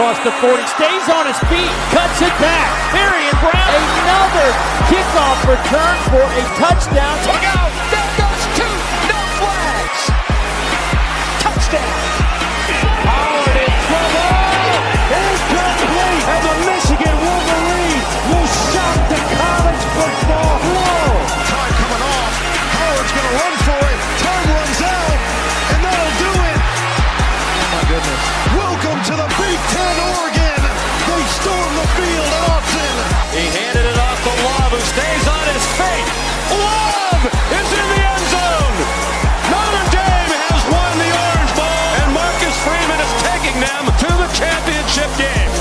across the 40, stays on his feet, cuts it back. Marion Brown, another kickoff return for a touchdown. Look out! There goes two! No flags! Touchdown! Howard in trouble! It's complete! And the Michigan Wolverines will shock the college football world! Time coming off. Howard's going to run for it. Time runs out. And that'll do it. Oh, my goodness. Welcome to the Big Ten, Oregon. They storm the field at Austin. He handed it off to Love, who stays on his feet. Love is in the end zone. Notre Dame has won the Orange Bowl. And Marcus Freeman is taking them to the championship game.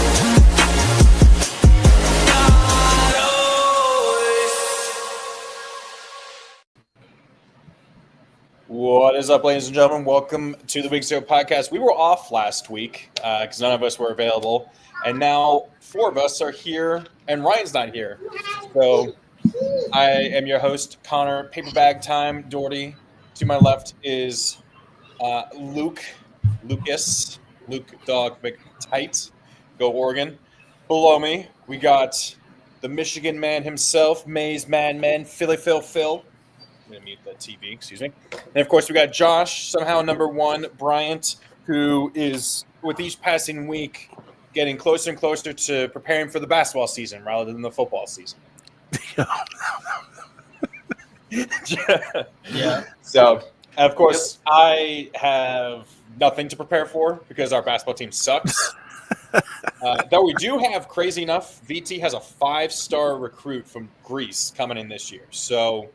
What is up, ladies and gentlemen? Welcome to the Week 0 podcast. We were off last week because none of us were available. And now 4 of us are here, and Ryan's not here. So I am your host, Connor, Paper Bag Time, Doherty. To my left is Luke Dog McTight, go Oregon. Below me, we got the Michigan man himself, Maze Man, Philly Phil. I'm going to mute the TV, excuse me. And, of course, we got Josh, somehow number 1, Bryant, who is, with each passing week, getting closer and closer to preparing for the basketball season rather than the football season. Yeah. So, of course, I have nothing to prepare for because our basketball team sucks. Though we do have, crazy enough, VT has a 5-star recruit from Greece coming in this year. So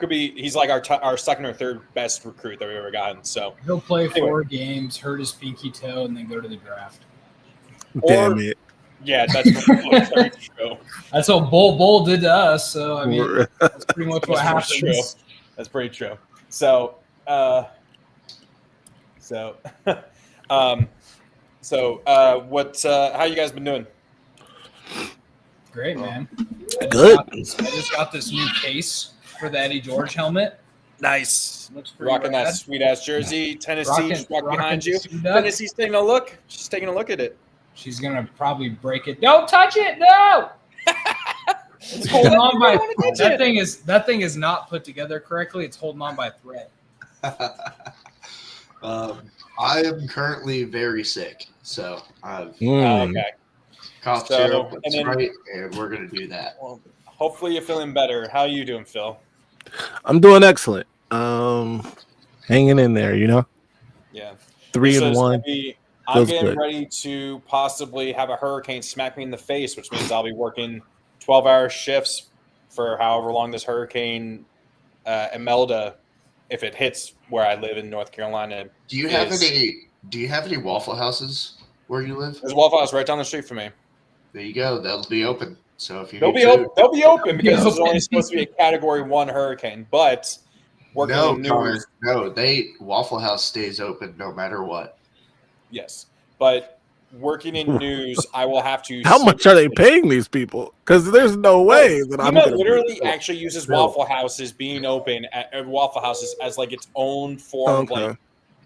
he's like our second or third best recruit that we've ever gotten. So he'll play 4 games, hurt his pinky toe, and then go to the draft. Damn it. Yeah, that's very true. That's what Bull did to us. So I mean, that's pretty much what happens. True. That's pretty true. So, what? How you guys been doing? Great, man. Good. I just got this new case for the Eddie George helmet. Nice. Looks pretty Rocking rad. that sweet ass jersey. Tennessee Rocking behind you. suit up. Tennessee's taking a look. She's taking a look at it. She's gonna probably break it. Don't touch it! No. It's holding on by that thing is not put together correctly. It's holding on by a thread. I am currently very sick, so I've Okay. cough So, syrup, and that's then- right, and we're going to do that. Well, hopefully you're feeling better. How are you doing, Phil? I'm doing excellent. Hanging in there, you know. Yeah. 3-1. I'm Feels getting good. ready to possibly have a hurricane smack me in the face, which means I'll be working 12-hour shifts for however long this hurricane Imelda, if it hits where I live in North Carolina. Do you have any Waffle Houses where you live? There's a Waffle House right down the street from me. There you go. They'll be open. So if you They'll need be food- open. They'll be open because it's only supposed to be a Category 1 hurricane. But working No, in Connor, news, no, Waffle House stays open no matter what. yes. But working in news, I will have to. How much are they paying these people? Because there's no way that I'm Emo gonna literally be- actually uses No. Waffle Houses being open at Waffle Houses as like its own form of Okay.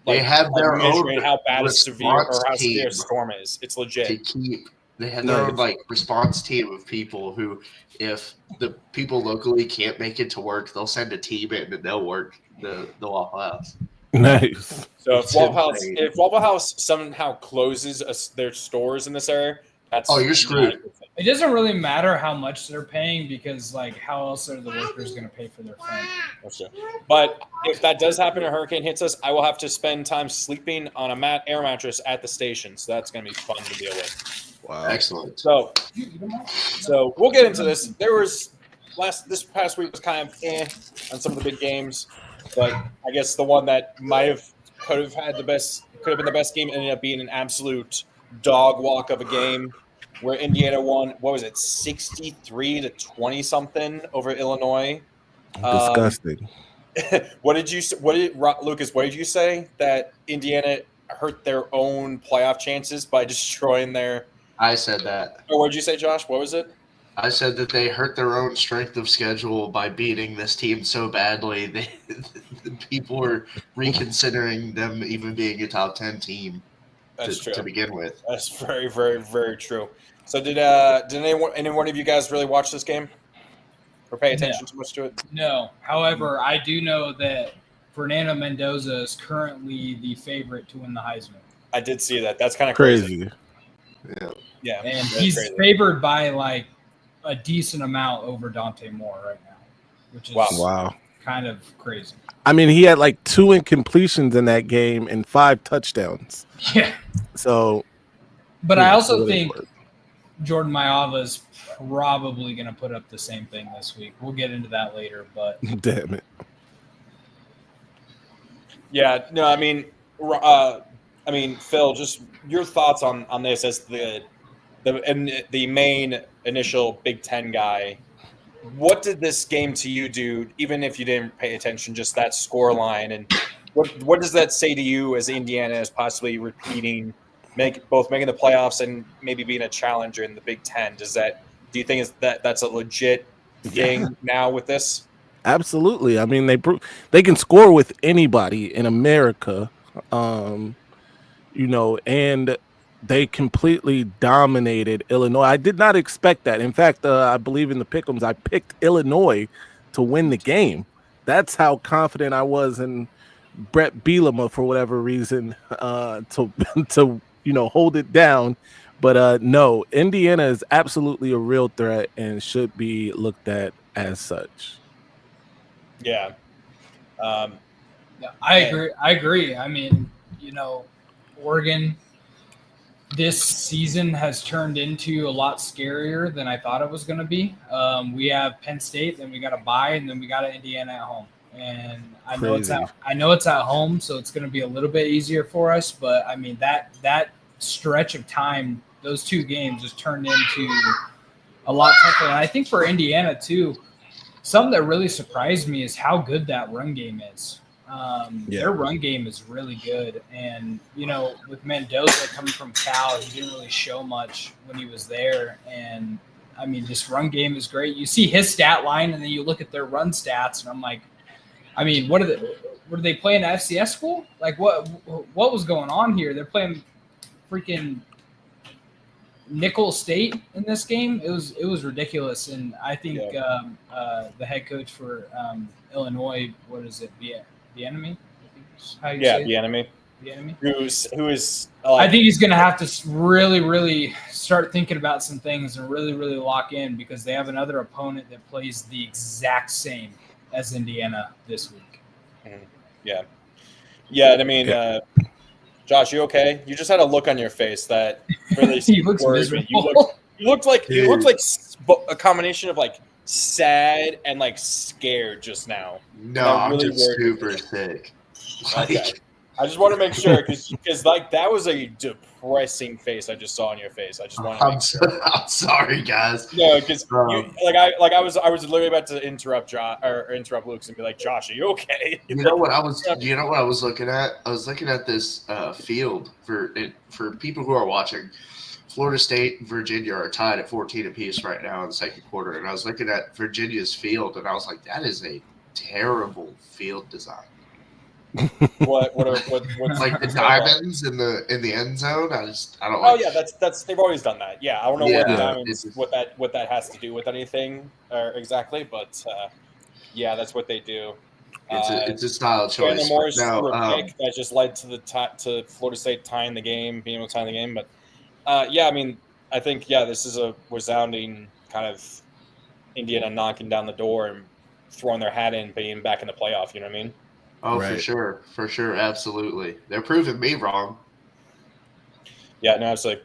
They have their measuring own how bad a severe or response how severe a team storm is. It's to legit. keep. They have their own Nice. response team of people who, if the people locally can't make it to work, they'll send a team in and they'll work the Waffle House. Nice. So It's insane. if Waffle House somehow closes their stores in this area, that's Oh, you're screwed. It doesn't really matter how much they're paying because, like, how else are the workers going to pay for their phone? That's true. But if that does happen, a hurricane hits us, I will have to spend time sleeping on a air mattress at the station. So that's going to be fun to deal with. Wow. Excellent. So we'll get into this. This past week was kind of on some of the big games, but I guess the one that could have been the best game ended up being an absolute dog walk of a game where Indiana won. What was it, 63-20 something over Illinois? Disgusting. Lucas? What did you say that Indiana hurt their own playoff chances by destroying their? I said that. Or what did you say, Josh? What was it? I said that they hurt their own strength of schedule by beating this team so badly. The people are reconsidering them even being a top 10 team. That's true. to begin with. That's very, very, very true. So did any one of you guys really watch this game or pay attention too much to it? No. However, I do know that Fernando Mendoza is currently the favorite to win the Heisman. I did see that. That's kind of crazy. Yeah, and he's favored by like a decent amount over Dante Moore right now, which is kind of crazy. I mean, he had like 2 incompletions in that game and 5 touchdowns. Yeah. So, but I also think Jordan Mailata is probably going to put up the same thing this week. We'll get into that later, but damn it. Yeah, no, I mean, Phil, just your thoughts on this as the main initial Big Ten guy. What did this game to you do, even if you didn't pay attention, just that score line? And what does that say to you as Indiana is possibly repeating, making the playoffs and maybe being a challenger in the Big Ten? Do you think that's a legit thing now with this? Absolutely. I mean, they can score with anybody in America, and they completely dominated Illinois. I did not expect that. In fact, I believe in the pick'ems, I picked Illinois to win the game. That's how confident I was in Brett Bielema for whatever reason to hold it down. But no, Indiana is absolutely a real threat and should be looked at as such. Yeah. I agree. I mean, Oregon this season has turned into a lot scarier than I thought it was going to be. We have Penn State, then we got a bye, and then we got Indiana at home. And I know it's at home, so it's going to be a little bit easier for us. But I mean that stretch of time, those 2 games just turned into a lot tougher. And I think for Indiana too, something that really surprised me is how good that run game is. Their run game is really good. And, with Mendoza coming from Cal, he didn't really show much when he was there. And, I mean, this run game is great. You see his stat line, and then you look at their run stats, and I'm like, I mean, what are they playing at FCS school? Like, what was going on here? They're playing freaking Nicholls State in this game. It was ridiculous. And I think the head coach for Illinois, what is it, the enemy? The enemy. The enemy. Who is? I think he's going to have to really, really start thinking about some things and really, really lock in, because they have another opponent that plays the exact same as Indiana this week. Yeah. I mean, Josh, you okay? You just had a look on your face that really he looks miserable. You looked like a combination of like sad and like scared just now. No, I'm just super sick. Okay. I just want to make sure because like that was a depressing face I just saw on your face. I just want to make sure. I'm sorry, guys. No, because I was literally about to interrupt Luke and be like, Josh, are you okay? You know what I was looking at? I was looking at this field for people who are watching. Florida State and Virginia are tied at 14 apiece right now in the second quarter, and I was looking at Virginia's field, and I was like, that is a terrible field design. What's like the diamonds in the end zone? I don't. Oh yeah, that's they've always done that. Yeah, I don't know what the diamonds what that has to do with anything exactly, but that's what they do. It's a style choice. Chandler Morris threw a pick that just led to Florida State tying the game, being able to tie the game. But I mean, I think this is a resounding kind of Indiana knocking down the door and throwing their hat in, being back in the playoff. You know what I mean? Oh, right. For sure, absolutely. They're proving me wrong. Yeah, no, absolutely.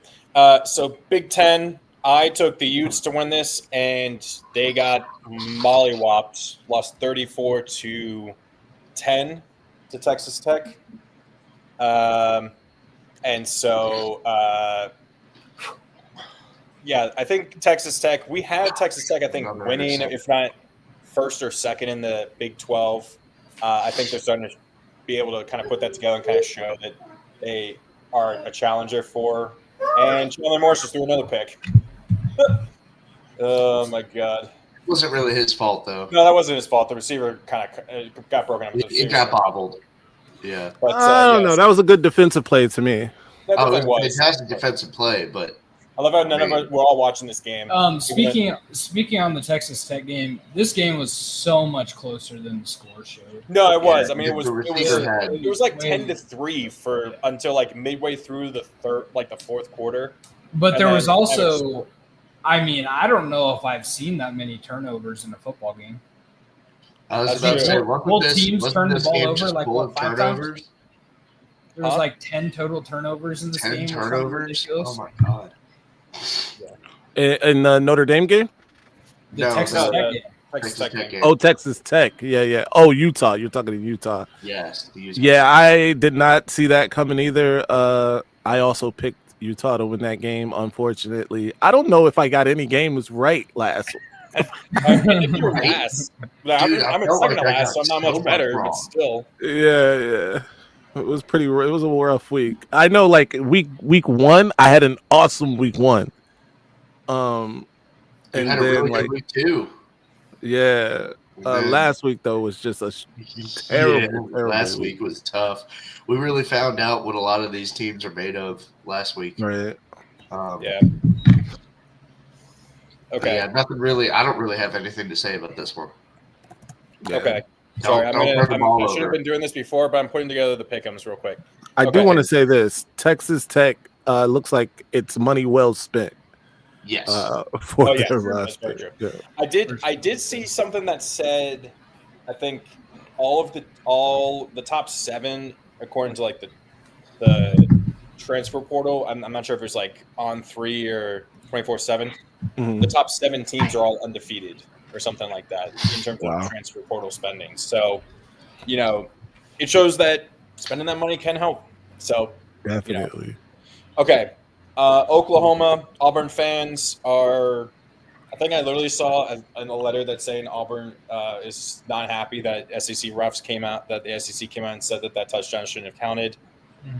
So Big Ten, I took the Utes to win this, and they got mollywopped, lost 34-10 to Texas Tech. And so, I think Texas Tech. We had Texas Tech, I think, winning, if not first or second in the Big 12. I think they're starting to be able to kind of put that together and kind of show that they are a challenger for. And Chandler Morris just threw another pick. Oh, my God. It wasn't really his fault, though. No, that wasn't his fault. The receiver kind of got broken up. It got bobbled. Yeah. But, I don't know. That was a good defensive play to me. That Oh, it definitely was was. fantastic defensive play, but I love how none of us were all watching this game. Speaking on the Texas Tech game, this game was so much closer than the score showed. No, it was. Yeah, I mean, it was like 10-3 for until like midway through the fourth quarter. But there was also, I mean, I don't know if I've seen that many turnovers in a football game. I was about to say, both teams turned the ball over like what, 5 turnovers? times? There was like 10 total turnovers in this game. 10 turnovers? Oh my god! In the Notre Dame game? The Texas Tech game. Texas Tech game. Oh, Texas Tech. Yeah. Oh, Utah. You're talking to Utah. Yes. Yeah, I did not see that coming either. I also picked Utah to win that game, unfortunately. I don't know if I got any games right last week. You were last. I'm in second to last, so I'm not much better, but still. Yeah. It was it was a rough week. I know, like week 1, I had an awesome week 1. And had a then really good week 2. Yeah. Last week though was just a terrible last week was tough. We really found out what a lot of these teams are made of last week. Right. Yeah. Okay. Yeah, nothing really. I don't really have anything to say about this one. Yeah. Okay. Sorry, I should have been doing this before, but I'm putting together the pick'ems real quick. I do want to say this: Texas Tech looks like it's money well spent. Yes. For their roster. Yeah. I did see something that said, I think all the top 7, according to like the transfer portal. I'm not sure if it's like on 3 or 24/7. Mm-hmm. The top 7 teams are all undefeated or something like that in terms of transfer portal spending. So, it shows that spending that money can help. So definitely. Okay. Oklahoma, Auburn fans are – I think I literally saw in a letter that's saying Auburn is not happy that SEC refs came out – that the SEC came out and said that touchdown shouldn't have counted,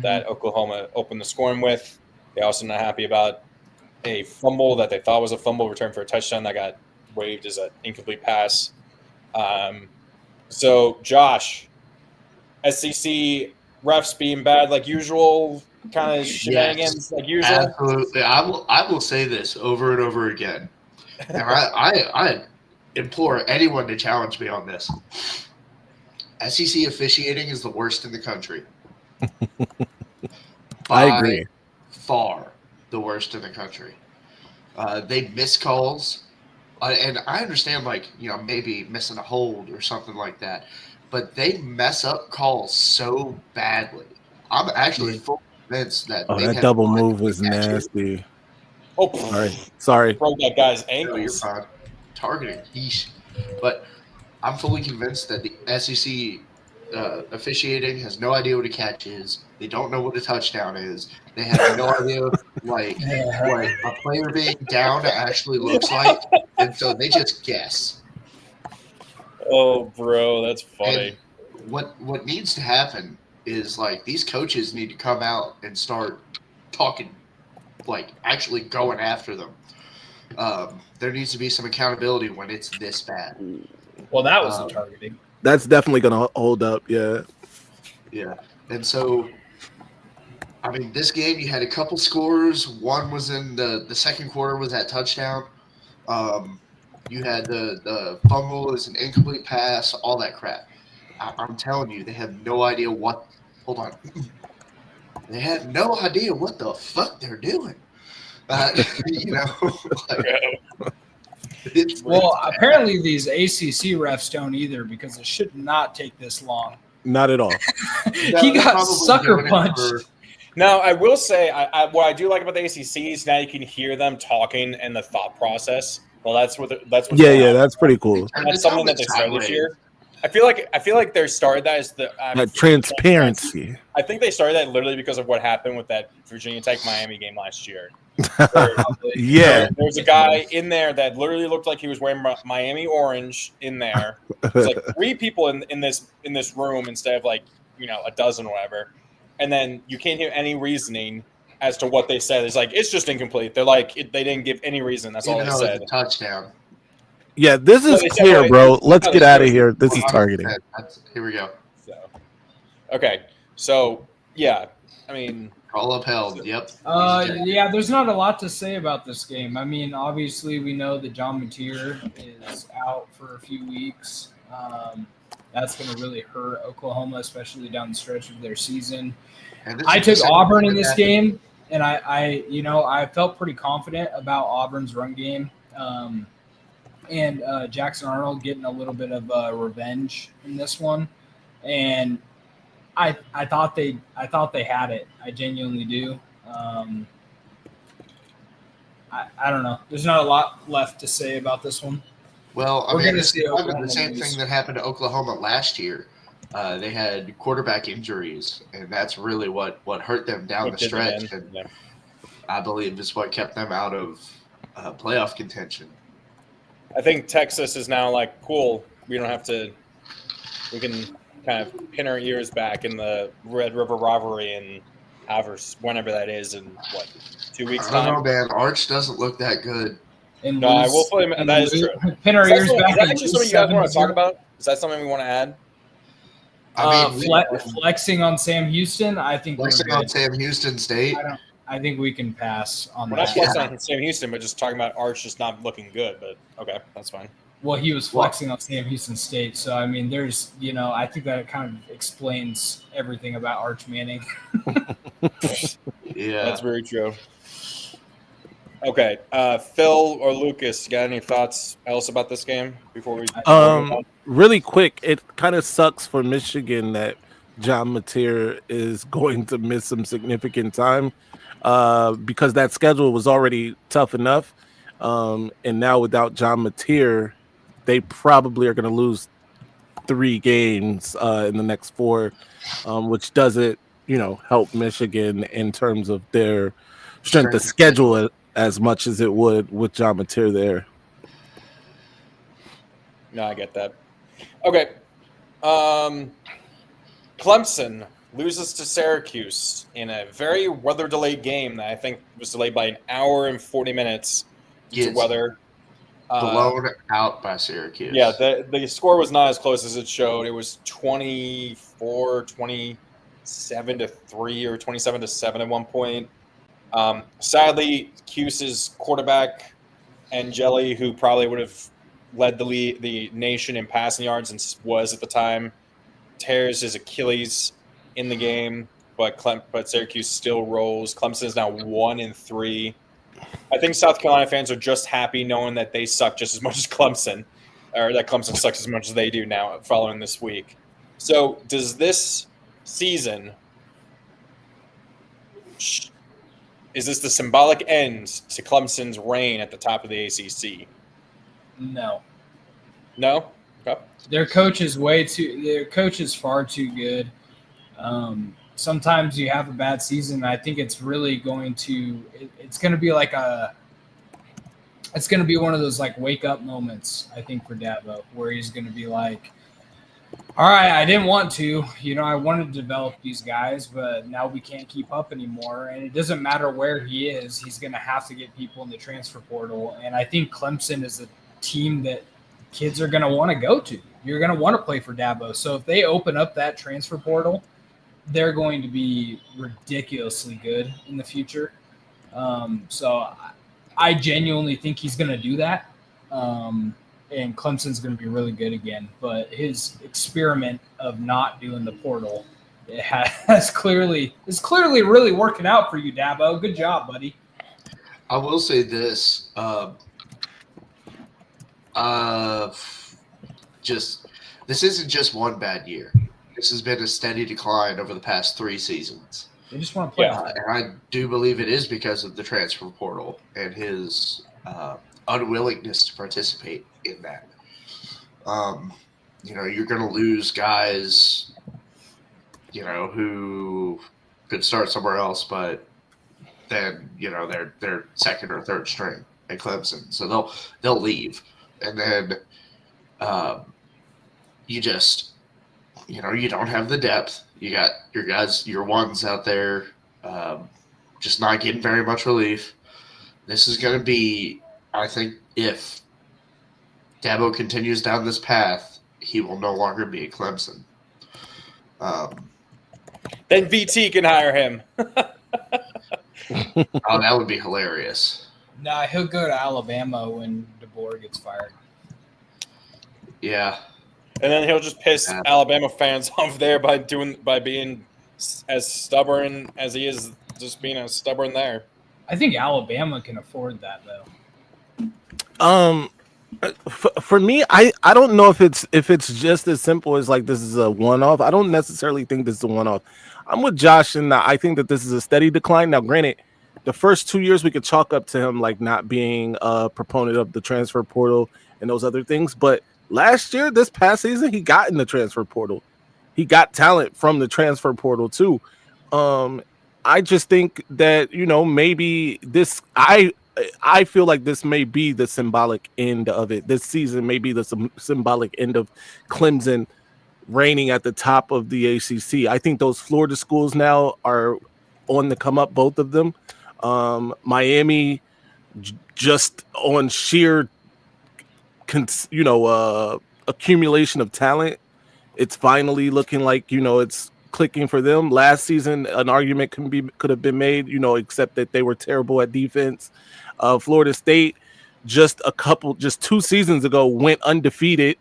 that Oklahoma opened the scoring with. They're also not happy about a fumble that they thought was a fumble return for a touchdown that got waived as an incomplete pass. So, Josh, SEC refs being bad like usual – kind of shenanigans like usual. Absolutely. I will say this over and over again. And I implore anyone to challenge me on this. SEC officiating is the worst in the country. I agree. Far the worst in the country. They miss calls. And I understand, maybe missing a hold or something like that. But they mess up calls so badly. I'm actually full convinced that that double move was nasty. Oh, sorry. Broke that guy's ankles. No, you're fine. Targeting, yeesh. But I'm fully convinced that the SEC officiating has no idea what a catch is. They don't know what a touchdown is. They have no idea what a player being down actually looks like, and so they just guess. Oh, bro, that's funny. And what needs to happen is these coaches need to come out and start talking, actually going after them. There needs to be some accountability when it's this bad. Well, that was the targeting. That's definitely going to hold up, yeah. Yeah. And so, I mean, this game, you had a couple scores. One was in the second quarter was that touchdown. You had the fumble is an incomplete pass, all that crap. I'm telling you, they have no idea what – hold on. They have no idea what the fuck they're doing. Apparently these ACC refs don't either because it should not take this long. Not at all. He got sucker punched. Now, I will say, what I do like about the ACC is now you can hear them talking and the thought process. Well, that's that's pretty cool. That's something that they started this year. I feel like they started that as the transparency. I think they started that literally because of what happened with that Virginia Tech Miami game last year. Yeah, there was a guy in there that literally looked like he was wearing Miami orange in there. There's like 3 people in this room instead of a dozen or whatever, and then you can't hear any reasoning as to what they said. It's it's just incomplete. They're they didn't give any reason. That's all they said. It's a touchdown. Yeah, this is clear, bro. Let's get out of here. This is targeting. Here we go. Okay. So, yeah, I mean, All upheld. Yep. Yeah, there's not a lot to say about this game. I mean, obviously, we know that John Mateer is out for a few weeks. That's going to really hurt Oklahoma, especially down the stretch of their season. I took Auburn in this game, and I felt pretty confident about Auburn's run game. And Jackson Arnold getting a little bit of revenge in this one, and I thought they had it. I genuinely do. I don't know. There's not a lot left to say about this one. Well, I We're mean, gonna it's see Oklahoma the same lose. thing that happened to Oklahoma last year. They had quarterback injuries, and that's really what hurt them down the stretch. And I believe is what kept them out of playoff contention. I think Texas is now like, cool, we don't have to – we can kind of pin our ears back in the Red River rivalry and whenever that is in, 2 weeks' time? I don't know, man. Arch doesn't look that good. No, I will play him. That is true. Pin our ears back. Is that actually something you guys want to talk about? Is that something we want to add? I mean, flexing on Sam Houston, I think flexing on Sam Houston State. I think we can pass on We're that. not flexing on Sam Houston, but just talking about Arch just not looking good. But okay, that's fine. Well, he was flexing on Sam Houston State, so I mean, there's, I think that kind of explains everything about Arch Manning. Yeah, that's very true. Okay, Phil or Lucas, got any thoughts else about this game before we? Really quick, it kind of sucks for Michigan that John Mateer is going to miss some significant time because that schedule was already tough enough, and now without John Mateer, they probably are going to lose 3 games in the next 4, which doesn't, help Michigan in terms of their strength of schedule as much as it would with John Mateer there. No, I get that. Okay. Clemson loses to Syracuse in a very weather-delayed game that I think was delayed by an hour and 40 minutes due to weather. Blown out by Syracuse. Yeah, the score was not as close as it showed. It was 27-3 or 27-7 at one point. Sadly, Cuse's quarterback, Angeli, who probably would have led the nation in passing yards and was at the time, tears his Achilles in the game, but Syracuse still rolls. Clemson is now 1-3. I think South Carolina fans are just happy knowing that they suck just as much as Clemson, or that Clemson sucks as much as they do now following this week. So does this season, is this the symbolic end to Clemson's reign at the top of the ACC? No. No? Okay. Their coach is far too good. Sometimes you have a bad season. I think it's really going to be it's going to be one of those like wake up moments, I think, for Dabo, where he's going to be like, all right, I didn't want to, I wanted to develop these guys, but now we can't keep up anymore. And it doesn't matter where he is. He's going to have to get people in the transfer portal. And I think Clemson is a team that kids are going to want to go to. You're going to want to play for Dabo. So if they open up that transfer portal, they're going to be ridiculously good in the future. So I genuinely think he's going to do that. And Clemson's going to be really good again. But his experiment of not doing the portal is clearly really working out for you, Dabo. Good job, buddy. I will say this. This isn't just one bad year. This has been a steady decline over the past 3 seasons. They just want to play. And I do believe it is because of the transfer portal and his unwillingness to participate in that. You're going to lose guys, who could start somewhere else, but then, they're second or third string at Clemson. So they'll leave. And then you don't have the depth. You got your guys, your ones out there, just not getting very much relief. This is going to be, I think, if Dabo continues down this path, he will no longer be at Clemson. Then VT can hire him. Oh, that would be hilarious. Nah, he'll go to Alabama when DeBoer gets fired. Yeah. And then he'll just piss Yeah. Alabama fans off there by being as stubborn as he is, just being as stubborn there. I think Alabama can afford that though. For me, I don't know if it's just as simple as like this is a one-off. I don't necessarily think this is a one-off. I'm with Josh in that I think that this is a steady decline. Now, granted, the first 2 years we could chalk up to him like not being a proponent of the transfer portal and those other things, but last year, this past season, he got in the transfer portal. He got talent from the transfer portal too. I just think that, you know, maybe this I feel like this may be the symbolic end of it. This season may be the symbolic end of Clemson reigning at the top of the ACC. I think those Florida schools now are on the come up, both of them. Miami, just on sheer, accumulation of talent, it's finally looking like, you know, it's clicking for them. Last season, an argument could have been made, you know, except that they were terrible at defense. Florida State, just 2 seasons ago, went undefeated.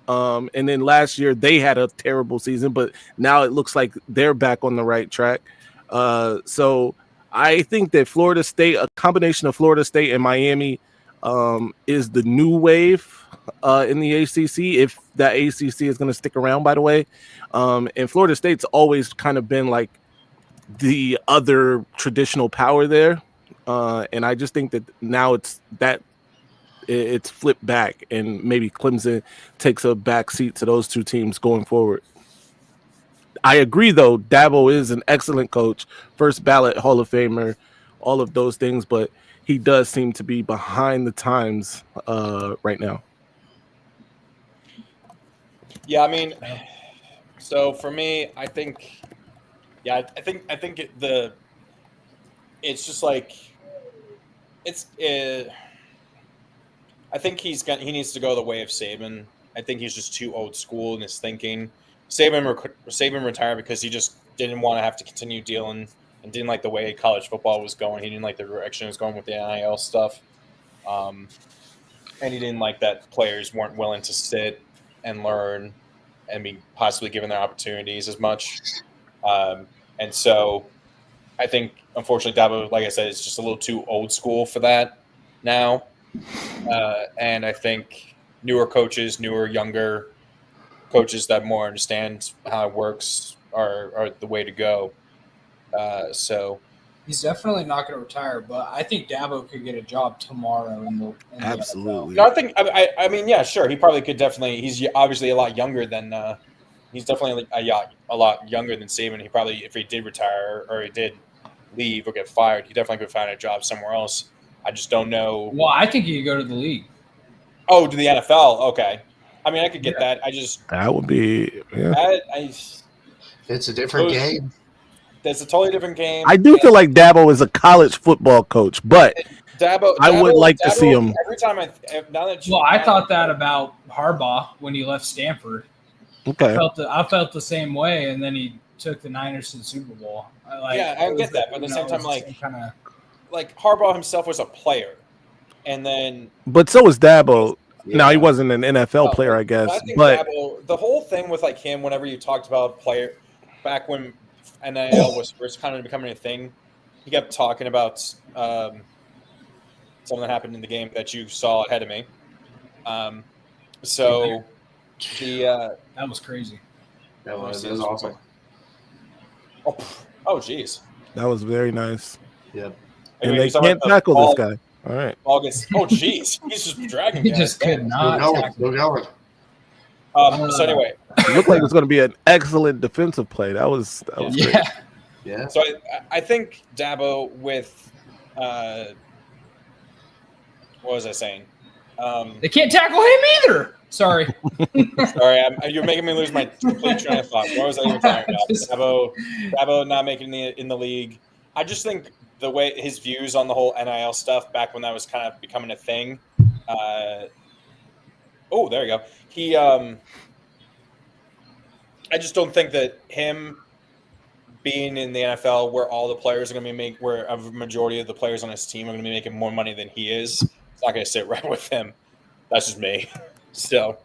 And then last year they had a terrible season, but now it looks like they're back on the right track. So I think that Florida State, a combination of Florida State and Miami, is the new wave in the ACC, if that ACC is going to stick around, by the way. And Florida State's always kind of been like the other traditional power there. And I just think that now it's flipped back, and maybe Clemson takes a back seat to those two teams going forward. I agree, though. Dabo is an excellent coach, first ballot Hall of Famer, all of those things, but he does seem to be behind the times right now. Yeah, I mean, so for me, I think it's just like I think he needs to go the way of Saban. I think he's just too old school in his thinking. Saban retired because he just didn't want to have to continue dealing and didn't like the way college football was going. He didn't like the direction it was going with the NIL stuff. And he didn't like that players weren't willing to sit and learn and be possibly given their opportunities as much. And so I think, unfortunately, Dabo, like I said, is just a little too old school for that now. And I think newer coaches, younger coaches that more understand how it works are the way to go. So he's definitely not going to retire, but I think Dabo could get a job tomorrow in the Absolutely. No, I mean, yeah, sure. He probably could definitely. He's obviously a lot younger than. He's definitely a lot younger than Saban. He probably, if he did retire or he did leave or get fired, he definitely could find a job somewhere else. I just don't know. Well, I think he could go to the league. Oh, to the NFL. Okay. I mean, I could get that. That would be. Yeah. It's a different game. It's a totally different game. I do feel like Dabo is a college football coach, but Dabo, I would like to see him. Every time I thought that about Harbaugh when he left Stanford. Okay. I felt the same way, and then he took the Niners to the Super Bowl. I get that, but at the same time, like Harbaugh himself was a player, and then. But so was Dabo. Yeah. Now he wasn't an NFL player, I guess. I think but Dabo, the whole thing with like him, whenever you talked about player, back when NIL was first kind of becoming a thing, he kept talking about something that happened in the game that you saw ahead of me. That was crazy. That was awesome. Oh, geez. That was very nice. Yep. And they can't tackle this guy. All right. Jeez. He's just dragging. He just could not. Still going. So anyway, it looked like it was going to be an excellent defensive play. That was great. Yeah. So I think Dabo with what was I saying? They can't tackle him either. Sorry. Sorry, you're making me lose my complete train of thought. What was I even talking about? Dabo not making it in the league. I just think the way his views on the whole NIL stuff back when that was kind of becoming a thing. There you go. He, I just don't think that him being in the NFL where all the players are going to be where a majority of the players on his team are going to be making more money than he is, it's not going to sit right with him. That's just me. So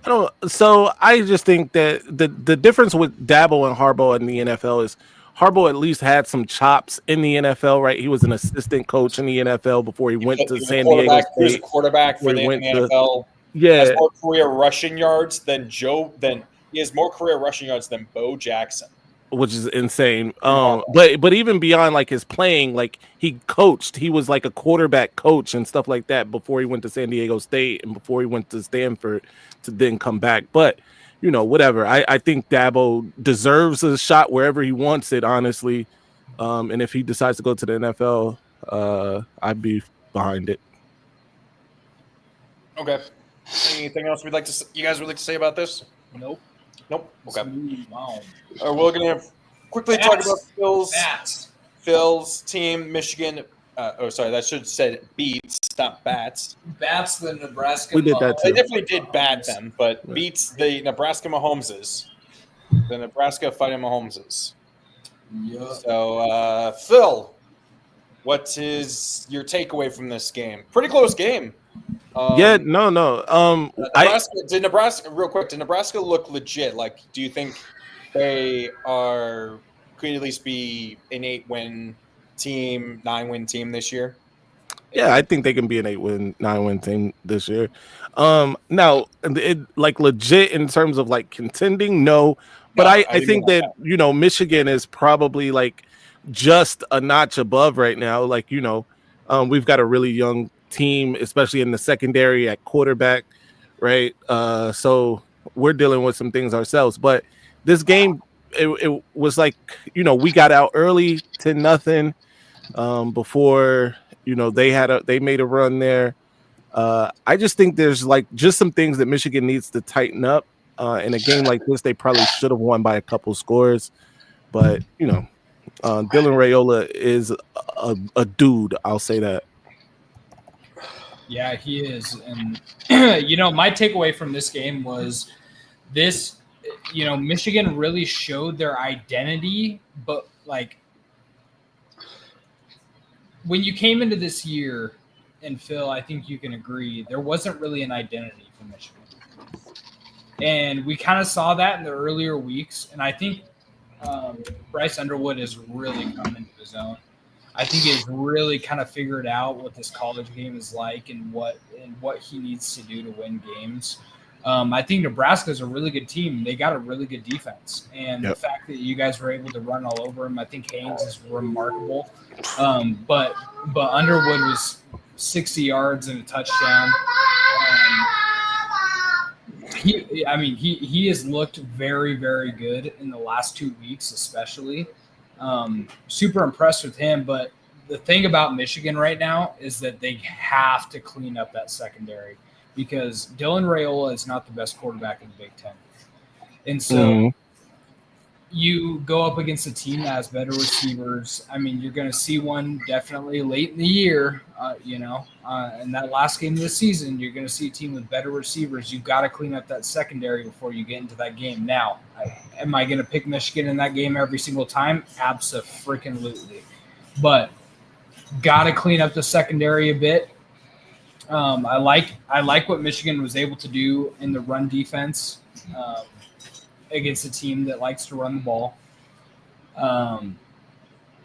I just think that the difference with Dabo and Harbaugh in the NFL is Harbaugh at least had some chops in the NFL, right? He was an assistant coach in the NFL before he went to San Diego he was a State. quarterback for the NFL. Has more career rushing yards than he has more career rushing yards than Bo Jackson, which is insane. But even beyond like his playing, like he coached, he was like a quarterback coach and stuff like that before he went to San Diego State and before he went to Stanford to then come back. But whatever. I think Dabo deserves a shot wherever he wants it, honestly. And if he decides to go to the NFL, I'd be behind it. Okay. Anything else you guys would like to say about this? Nope. Okay. Wow. We're gonna quickly talk about Phil's team, Michigan. That should have said beats, not bats. Bats the Nebraska. We did that too. They definitely did bat them, but beats the Nebraska Mahomeses. The Nebraska Fighting Mahomeses. Yeah. So, Phil, what is your takeaway from this game? Pretty close game. Did Nebraska look legit? Like, do you think they could at least be an 8-win team, 9-win team this year? Yeah, I think they can be an 8-win, 9-win team this year. Now, like legit in terms of like contending, no. But I think that Michigan is probably like just a notch above right now. Like we've got a really young team, especially in the secondary at quarterback, right? So we're dealing with some things ourselves. But this game, it was like we got out early 10-0 before they made a run there. I just think there's like just some things that Michigan needs to tighten up. In a game like this, they probably should have won by a couple scores, but Dylan Raiola is a dude. I'll say that. Yeah, he is. And, my takeaway from this game was this, Michigan really showed their identity, but like when you came into this year, and Phil, I think you can agree, there wasn't really an identity for Michigan. And we kind of saw that in the earlier weeks. And I think Bryce Underwood has really come into his own. I think he's really kind of figured out what this college game is like and what he needs to do to win games. I think Nebraska is a really good team. They got a really good defense. And the fact that you guys were able to run all over him, I think Haynes is remarkable. But Underwood was 60 yards and a touchdown. He has looked very, very good in the last 2 weeks, especially. Super impressed with him. But the thing about Michigan right now is that they have to clean up that secondary because Dylan Raiola is not the best quarterback in the Big Ten. And so you go up against a team that has better receivers. I mean, you're going to see one definitely late in the year, in that last game of the season, you're going to see a team with better receivers. You've got to clean up that secondary before you get into that game. Now, am I going to pick Michigan in that game every single time? Abso-freaking-lutely. But got to clean up the secondary a bit. I like what Michigan was able to do in the run defense against a team that likes to run the ball.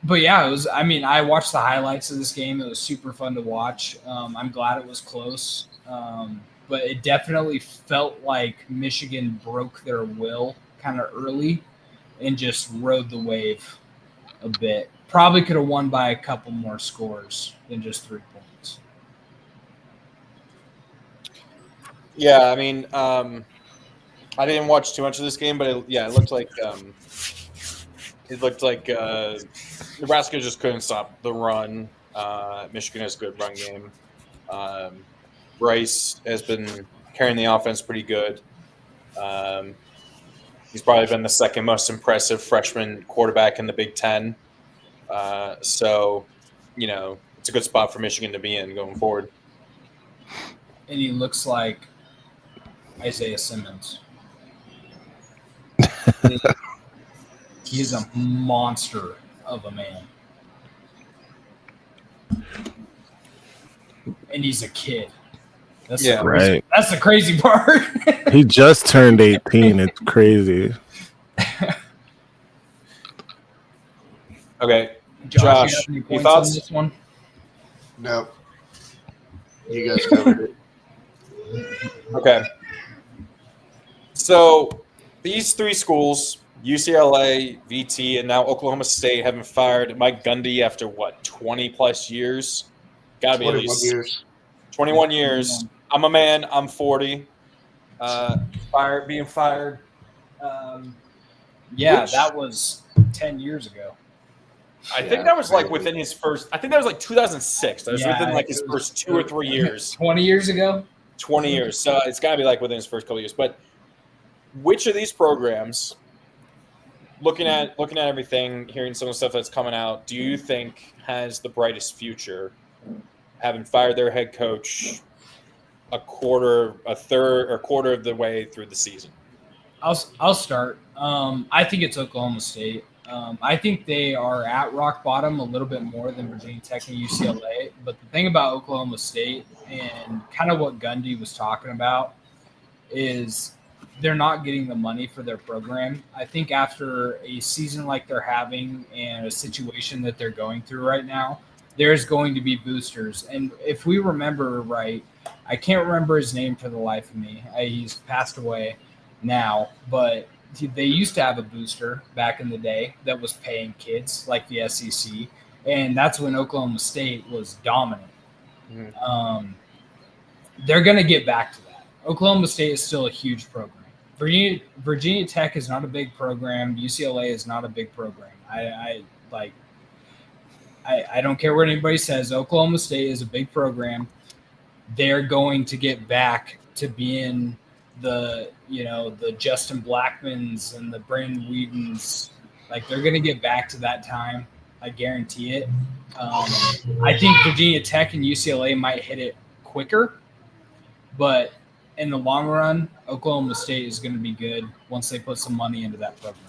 But yeah, I watched the highlights of this game. It was super fun to watch. I'm glad it was close. But it definitely felt like Michigan broke their will kind of early and just rode the wave a bit. Probably could have won by a couple more scores than just 3 points. Yeah, I mean, I didn't watch too much of this game, but it looked like Nebraska just couldn't stop the run. Michigan has a good run game. Bryce has been carrying the offense pretty good. He's probably been the second most impressive freshman quarterback in the Big Ten. So, it's a good spot for Michigan to be in going forward. And he looks like Isaiah Simmons. He is a monster of a man. And he's a kid. That's Yeah. Right. That's the crazy part. He just turned 18. It's crazy. Okay. Josh, Josh, you have any your points thoughts? on this one? No. You guys covered it. Okay. So these three schools, UCLA, VT, and now Oklahoma State, haven't fired Mike Gundy after what, 20 plus years? Gotta be at 21 least years. 21 years. I'm a man. I'm 40. Being fired. Yeah, Which- that was 10 years ago. I think that was like within his first. I think that was like 2006. That was Yeah, within like his it was- first 2 or 3 years. 20 years ago? 20 years. So it's got to be like within his first couple of years. But which of these programs, looking at everything, hearing some of the stuff that's coming out, do you think has the brightest future, having fired their head coach a quarter of the way through the season? I'll start. I think it's Oklahoma State. I think they are at rock bottom a little bit more than Virginia Tech and UCLA. But the thing about Oklahoma State and kind of what Gundy was talking about is they're not getting the money for their program. I think after a season like they're having and a situation that they're going through right now, there's going to be boosters. And if we remember right, I can't remember his name for the life of me. He's passed away now, but they used to have a booster back in the day that was paying kids like the SEC, and that's when Oklahoma State was dominant. Mm-hmm. They're going to get back to that. Oklahoma State is still a huge program. Virginia Tech is not a big program. UCLA is not a big program. I don't care what anybody says. Oklahoma State is a big program. They're going to get back to being the Justin Blackmans and the Brandon Whedons. Like, they're going to get back to that time. I guarantee it. I think Virginia Tech and UCLA might hit it quicker, but in the long run, Oklahoma State is going to be good once they put some money into that program.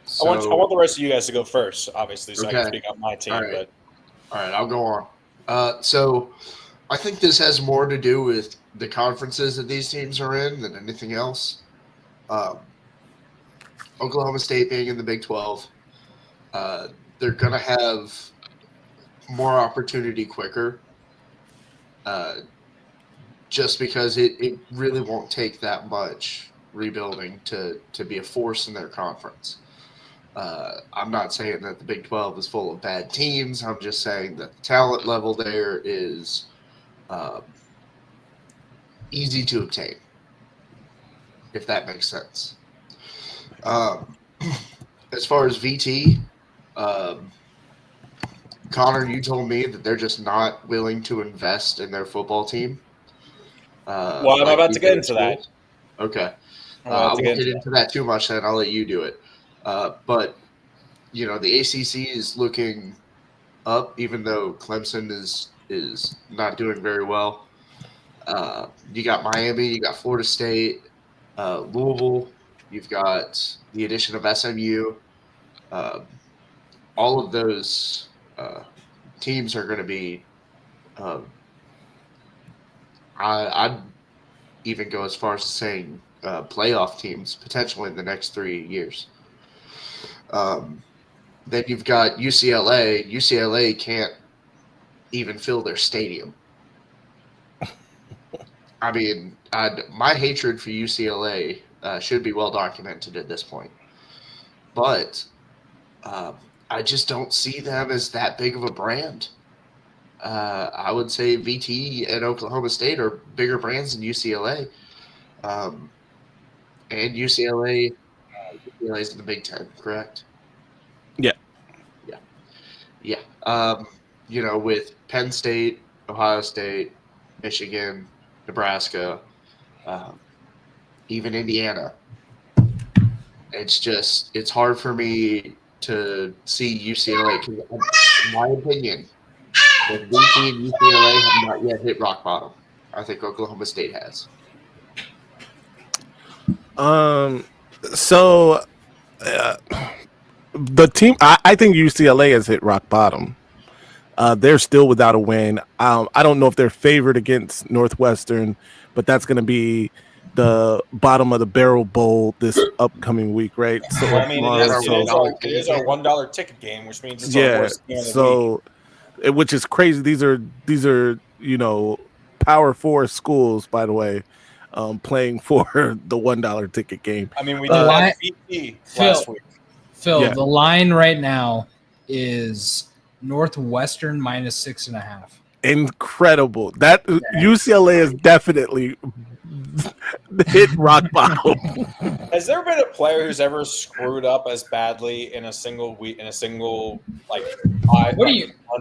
So, I want the rest of you guys to go first, obviously, so I can Okay. speak on my team. All right. But All right, I'll go on. So I think this has more to do with the conferences that these teams are in than anything else. Oklahoma State being in the Big 12, they're going to have more opportunity quicker just because it really won't take that much rebuilding to be a force in their conference. I'm not saying that the Big 12 is full of bad teams. I'm just saying that the talent level there is easy to obtain, if that makes sense. As far as VT, Connor, you told me that they're just not willing to invest in their football team. well, I'm about to get into that. Okay. I'm I about won't to get get into into that too much then. I'll let you do it. But, the ACC is looking up, even though Clemson is not doing very well. You got Miami, you got Florida State, Louisville, you've got the addition of SMU. All of those teams are going to be I'd even go as far as saying playoff teams potentially in the next 3 years. Then you've got UCLA. UCLA can't even fill their stadium. I mean, my hatred for UCLA should be well documented at this point. But I just don't see them as that big of a brand. I would say VT and Oklahoma State are bigger brands than UCLA. And UCLA is in the Big Ten, correct? Yeah. Yeah. With Penn State, Ohio State, Michigan, Nebraska, even Indiana. It's hard for me to see UCLA. 'Cause in my opinion, both VT and UCLA have not yet hit rock bottom. I think Oklahoma State has. So the team. I think UCLA has hit rock bottom. They're still without a win. I don't know if they're favored against Northwestern, but that's going to be the bottom of the barrel bowl this upcoming week, right? So Well, I mean, tomorrow, it is our $1 ticket game, which means it's our worst game of the week. Which is crazy. These are Power 4 schools, by the way, playing for the $1 ticket game. I mean, we did that VT last week. Phil, the line right now is Northwestern -6.5. Incredible. That UCLA is definitely hit rock bottom. Has there been a player who's ever screwed up as badly in a single week months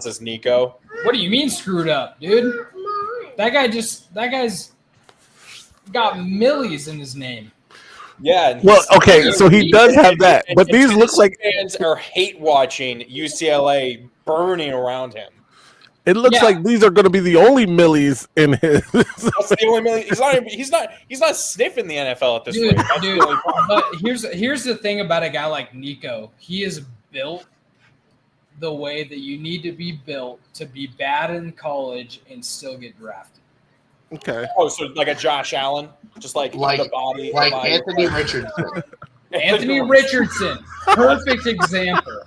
as Nico? What do you mean screwed up, dude? That guy's got millies in his name. Yeah. Well, okay, so he does have that, but these look like fans are hate watching UCLA burning around him. It looks like these are going to be the only millies in his. That's the only million. He's not sniffing the NFL at this point. Dude, but here's the thing about a guy like Nico. He is built the way that you need to be built to be bad in college and still get drafted. Okay. Oh, so like a Josh Allen, just like the body, like Anthony Richardson. Anthony Richardson, perfect example.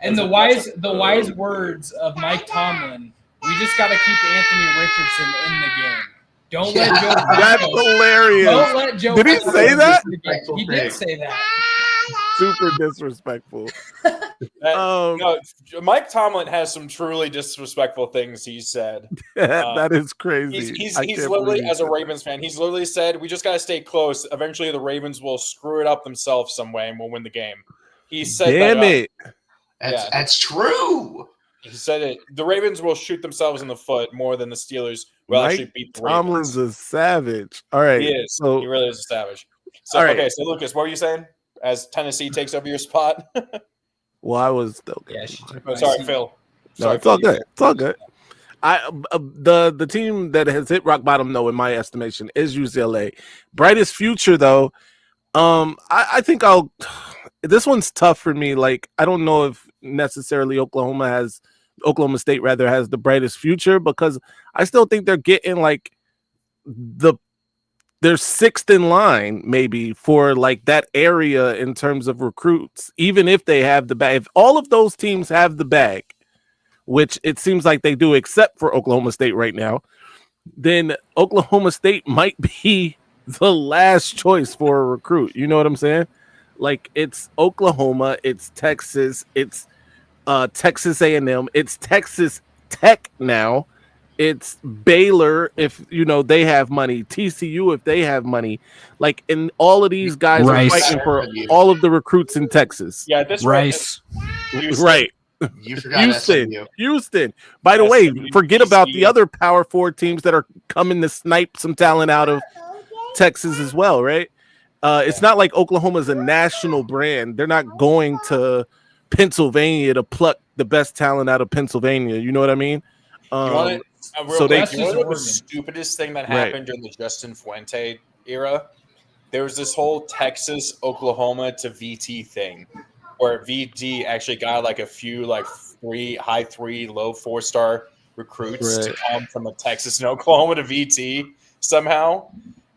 And the wise words of Mike Tomlin, we just got to keep Anthony Richardson in the game. Don't let Joe Flacco. That's hilarious. Don't let Joe Did he Flacco say that? He did say that. Super disrespectful. No, Mike Tomlin has some truly disrespectful things he said. That is crazy. He's literally, as a Ravens fan, he's literally said, we just got to stay close. Eventually, the Ravens will screw it up themselves some way and we'll win the game. He said Damn that. it. That's true. He said it. The Ravens will shoot themselves in the foot more than the Steelers will actually beat the Ravens. Tomlin's a savage. All right. He is. So, he really is a savage. So, all right. Okay, so Lucas, what were you saying? As Tennessee takes over your spot? Well, I was okay. Yeah, sorry, Phil. No, it's all good. It's all good. The team that has hit rock bottom, though, in my estimation, is UCLA. Brightest future, though. I think this one's tough for me. Like, I don't know if necessarily Oklahoma State rather has the brightest future, because I still think they're getting like they're sixth in line maybe for like that area in terms of recruits, even if they have the bag. If all of those teams have the bag, which it seems like they do, except for Oklahoma State right now, then Oklahoma State might be the last choice for a recruit. You know what I'm saying? Like, it's Oklahoma, it's Texas, it's Texas A&M, it's Texas Tech now, it's Baylor if they have money, TCU if they have money. Like, and all of these guys are fighting for all of the recruits in Texas. Yeah, this Rice. Right. You forgot Houston. By the way, forget about the other Power 4 teams that are coming to snipe some talent out of Texas as well, right? It's not like Oklahoma's a national brand. They're not going to Pennsylvania to pluck the best talent out of Pennsylvania. You know what I mean? The stupidest thing that happened during the Justin Fuente era, there was this whole Texas, Oklahoma to VT thing, where VT actually got like a few like high 3, low 4-star recruits to come from Texas and Oklahoma to VT somehow.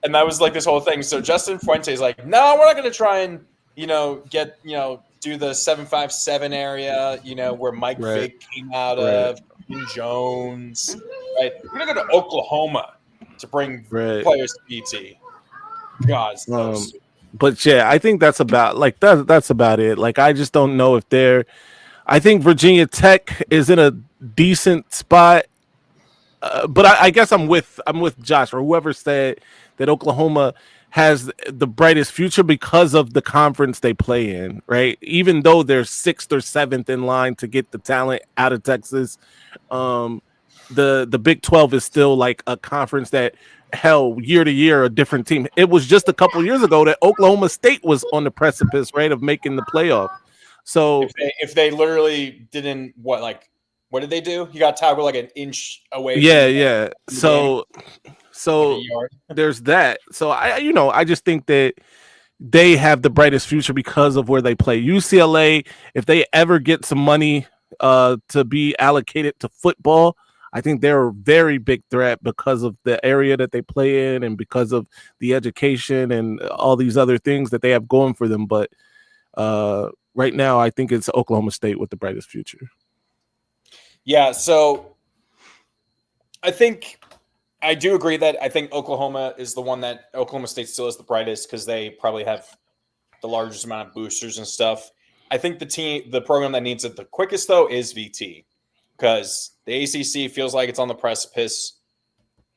And that was like this whole thing. So Justin Fuente is like, no, we're not going to try and, get, do the 757 area, where Mike Vick came out of, and Jones, right? We're going to go to Oklahoma to bring players to VT. God, but yeah, I think that's about that's about it. Like, I just don't know if I think Virginia Tech is in a decent spot. But I guess I'm with Josh or whoever said that Oklahoma has the brightest future because of the conference they play in, right? Even though they're 6th or 7th in line to get the talent out of Texas, the Big 12 is still like a conference that, hell, year to year a different team. It was just a couple years ago that Oklahoma State was on the precipice, right, of making the playoff. So if they literally didn't what did they do? You got tied with like an inch away. Yeah. So there's that. So I just think that they have the brightest future because of where they play. UCLA, if they ever get some money to be allocated to football, I think they're a very big threat because of the area that they play in and because of the education and all these other things that they have going for them. But right now, I think it's Oklahoma State with the brightest future. Yeah, so I think I do agree that I think Oklahoma is the one that Oklahoma State still is the brightest because they probably have the largest amount of boosters and stuff. I think the program that needs it the quickest, though, is VT because the ACC feels like it's on the precipice,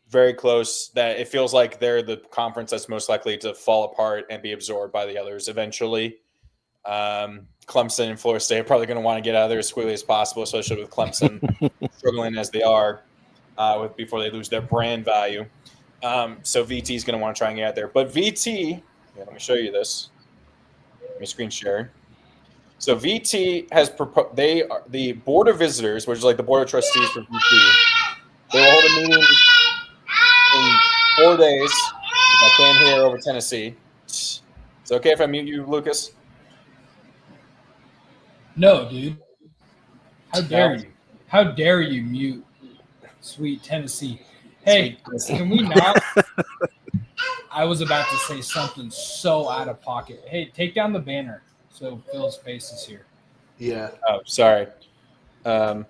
very close, that it feels like they're the conference that's most likely to fall apart and be absorbed by the others eventually. Clemson and Florida State are probably going to want to get out of there as quickly as possible, especially with Clemson struggling as they are before they lose their brand value. So VT is going to want to try and get out there. But VT, let me show you this. Let me screen share. So VT has proposed. They are the Board of Visitors, which is like the Board of Trustees for VT. They will hold a meeting in 4 days. If I can hear over Tennessee. Is it okay if I mute you, Lucas? No, dude. How dare you? How dare you mute sweet Tennessee? Hey, can we not? I was about to say something so out of pocket. Hey, take down the banner so Phil's face is here. Yeah. Oh, sorry. So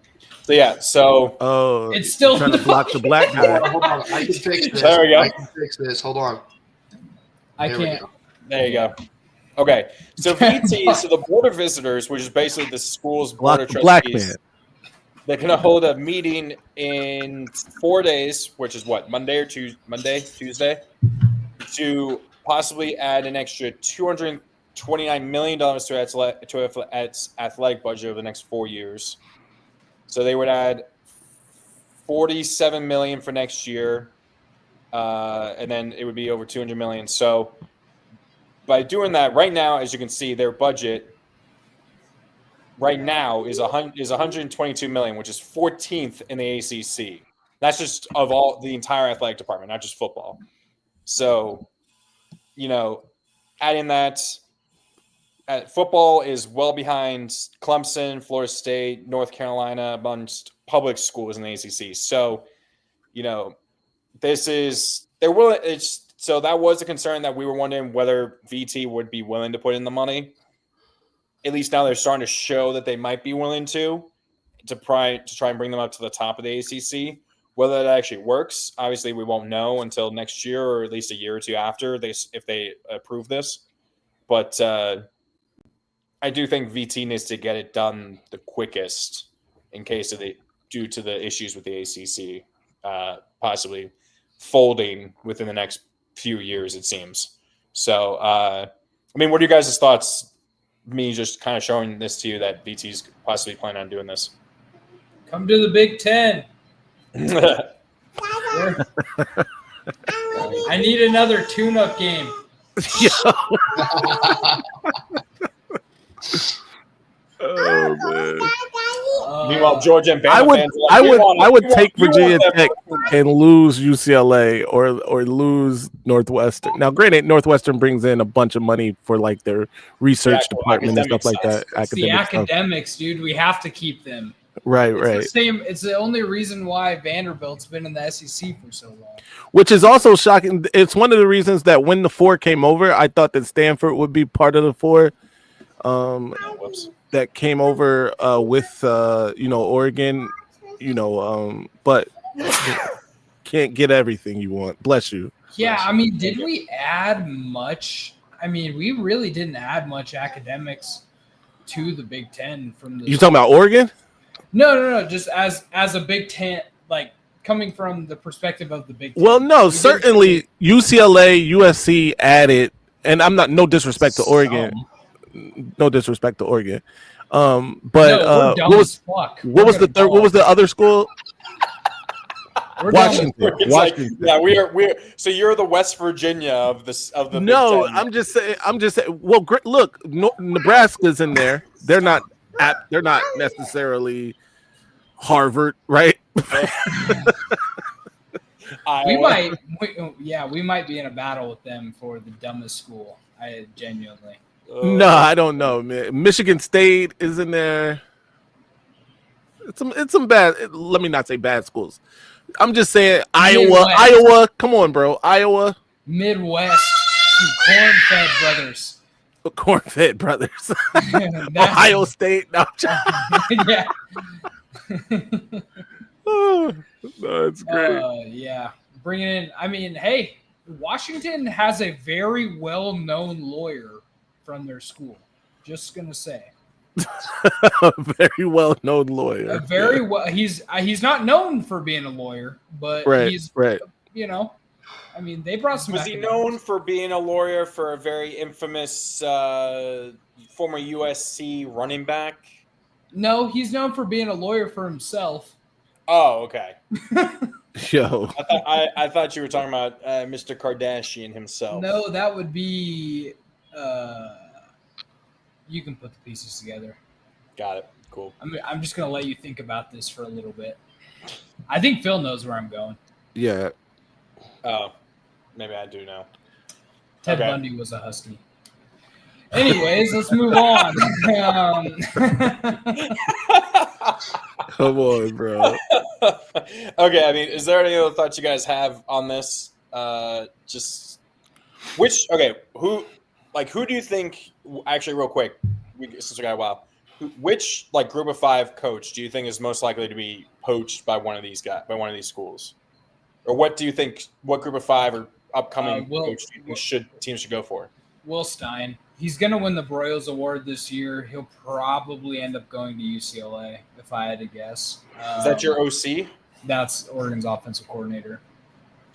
it's still trying to block the black guy. Hold on, I can fix this. There we go. I can fix this. Hold on. I can't. There you go. Okay, so VT, so the Board of Visitors, which is basically the school's Board of Trustees, they're going to hold a meeting in 4 days, which is what, Tuesday, to possibly add an extra $229 million to its athletic budget over the next 4 years. So they would add $47 million for next year, and then it would be over $200 million. So by doing that, right now, as you can see, their budget right now is $122 million, which is 14th in the ACC. That's just of all the entire athletic department, not just football. So, adding that, football is well behind Clemson, Florida State, North Carolina, amongst public schools in the ACC. So, so that was a concern that we were wondering whether VT would be willing to put in the money. At least now they're starting to show that they might be willing to try and bring them up to the top of the ACC. Whether that actually works, obviously we won't know until next year or at least a year or two after if they approve this. But I do think VT needs to get it done the quickest in case due to the issues with the ACC possibly folding within the next few years, it seems. So, what are you guys' thoughts? Me just kind of showing this to you that VT's possibly planning on doing this. Come to the Big Ten. I need another tune-up game. Oh man! Meanwhile, Georgia and Bama I would take Virginia Tech and lose UCLA or lose Northwestern. Now, granted, Northwestern brings in a bunch of money for like their research department and stuff like that. It's the academics, dude. We have to keep them. Right. It's the only reason why Vanderbilt's been in the SEC for so long. Which is also shocking. It's one of the reasons that when the 4 came over, I thought that Stanford would be part of the 4. That came over with Oregon, but can't get everything you want. Bless you. Yeah, did we add much? We really didn't add much academics to the Big Ten from the. You talking about Oregon? No. Just as a Big Ten, like coming from the perspective of the Big Ten. Well, no, certainly UCLA, USC added, and no disrespect to Oregon. No disrespect to Oregon. But what was the third? What was the other school? Washington. We're so you're the West Virginia of the. No, Big Ten. I'm just saying. Well, look, Nebraska's in there. They're not necessarily Harvard, right? we might be in a battle with them for the dumbest school. I genuinely. No, I don't know, man. Michigan State is in there. It's some bad. Let me not say bad schools. I'm just saying Iowa. Midwest. Iowa. Come on, bro. Iowa. Midwest. Corn-fed brothers. Corn-fed brothers. That's- Ohio State. No, yeah. oh, no, it's great. Yeah. Bringing in, I mean, hey, Washington has a very well-known lawyer from their school. Just going to say. A very well-known lawyer. He's not known for being a lawyer, but he's you know, I mean, they brought some. Was he known for being a lawyer for a very infamous former USC running back? No, he's known for being a lawyer for himself. Oh, okay. Yo, I thought you were talking about Mr. Kardashian himself. No, that would be. You can put the pieces together. Got it. Cool. I'm just gonna let you think about this for a little bit. I think Phil knows where I'm going. yeah. Oh, maybe I do know. Ted Bundy was a husky. Anyways, let's move on. Come on, bro. Okay, I mean, is there any other thoughts you guys have on this? Who do you think? Actually, real quick, since we got a while, which group of five coach do you think is most likely to be poached by one of these schools, or what do you think? What group of five or upcoming coach do you think teams should go for? Will Stein. He's going to win the Broyles Award this year. He'll probably end up going to UCLA, if I had to guess. Is that your OC? That's Oregon's offensive coordinator.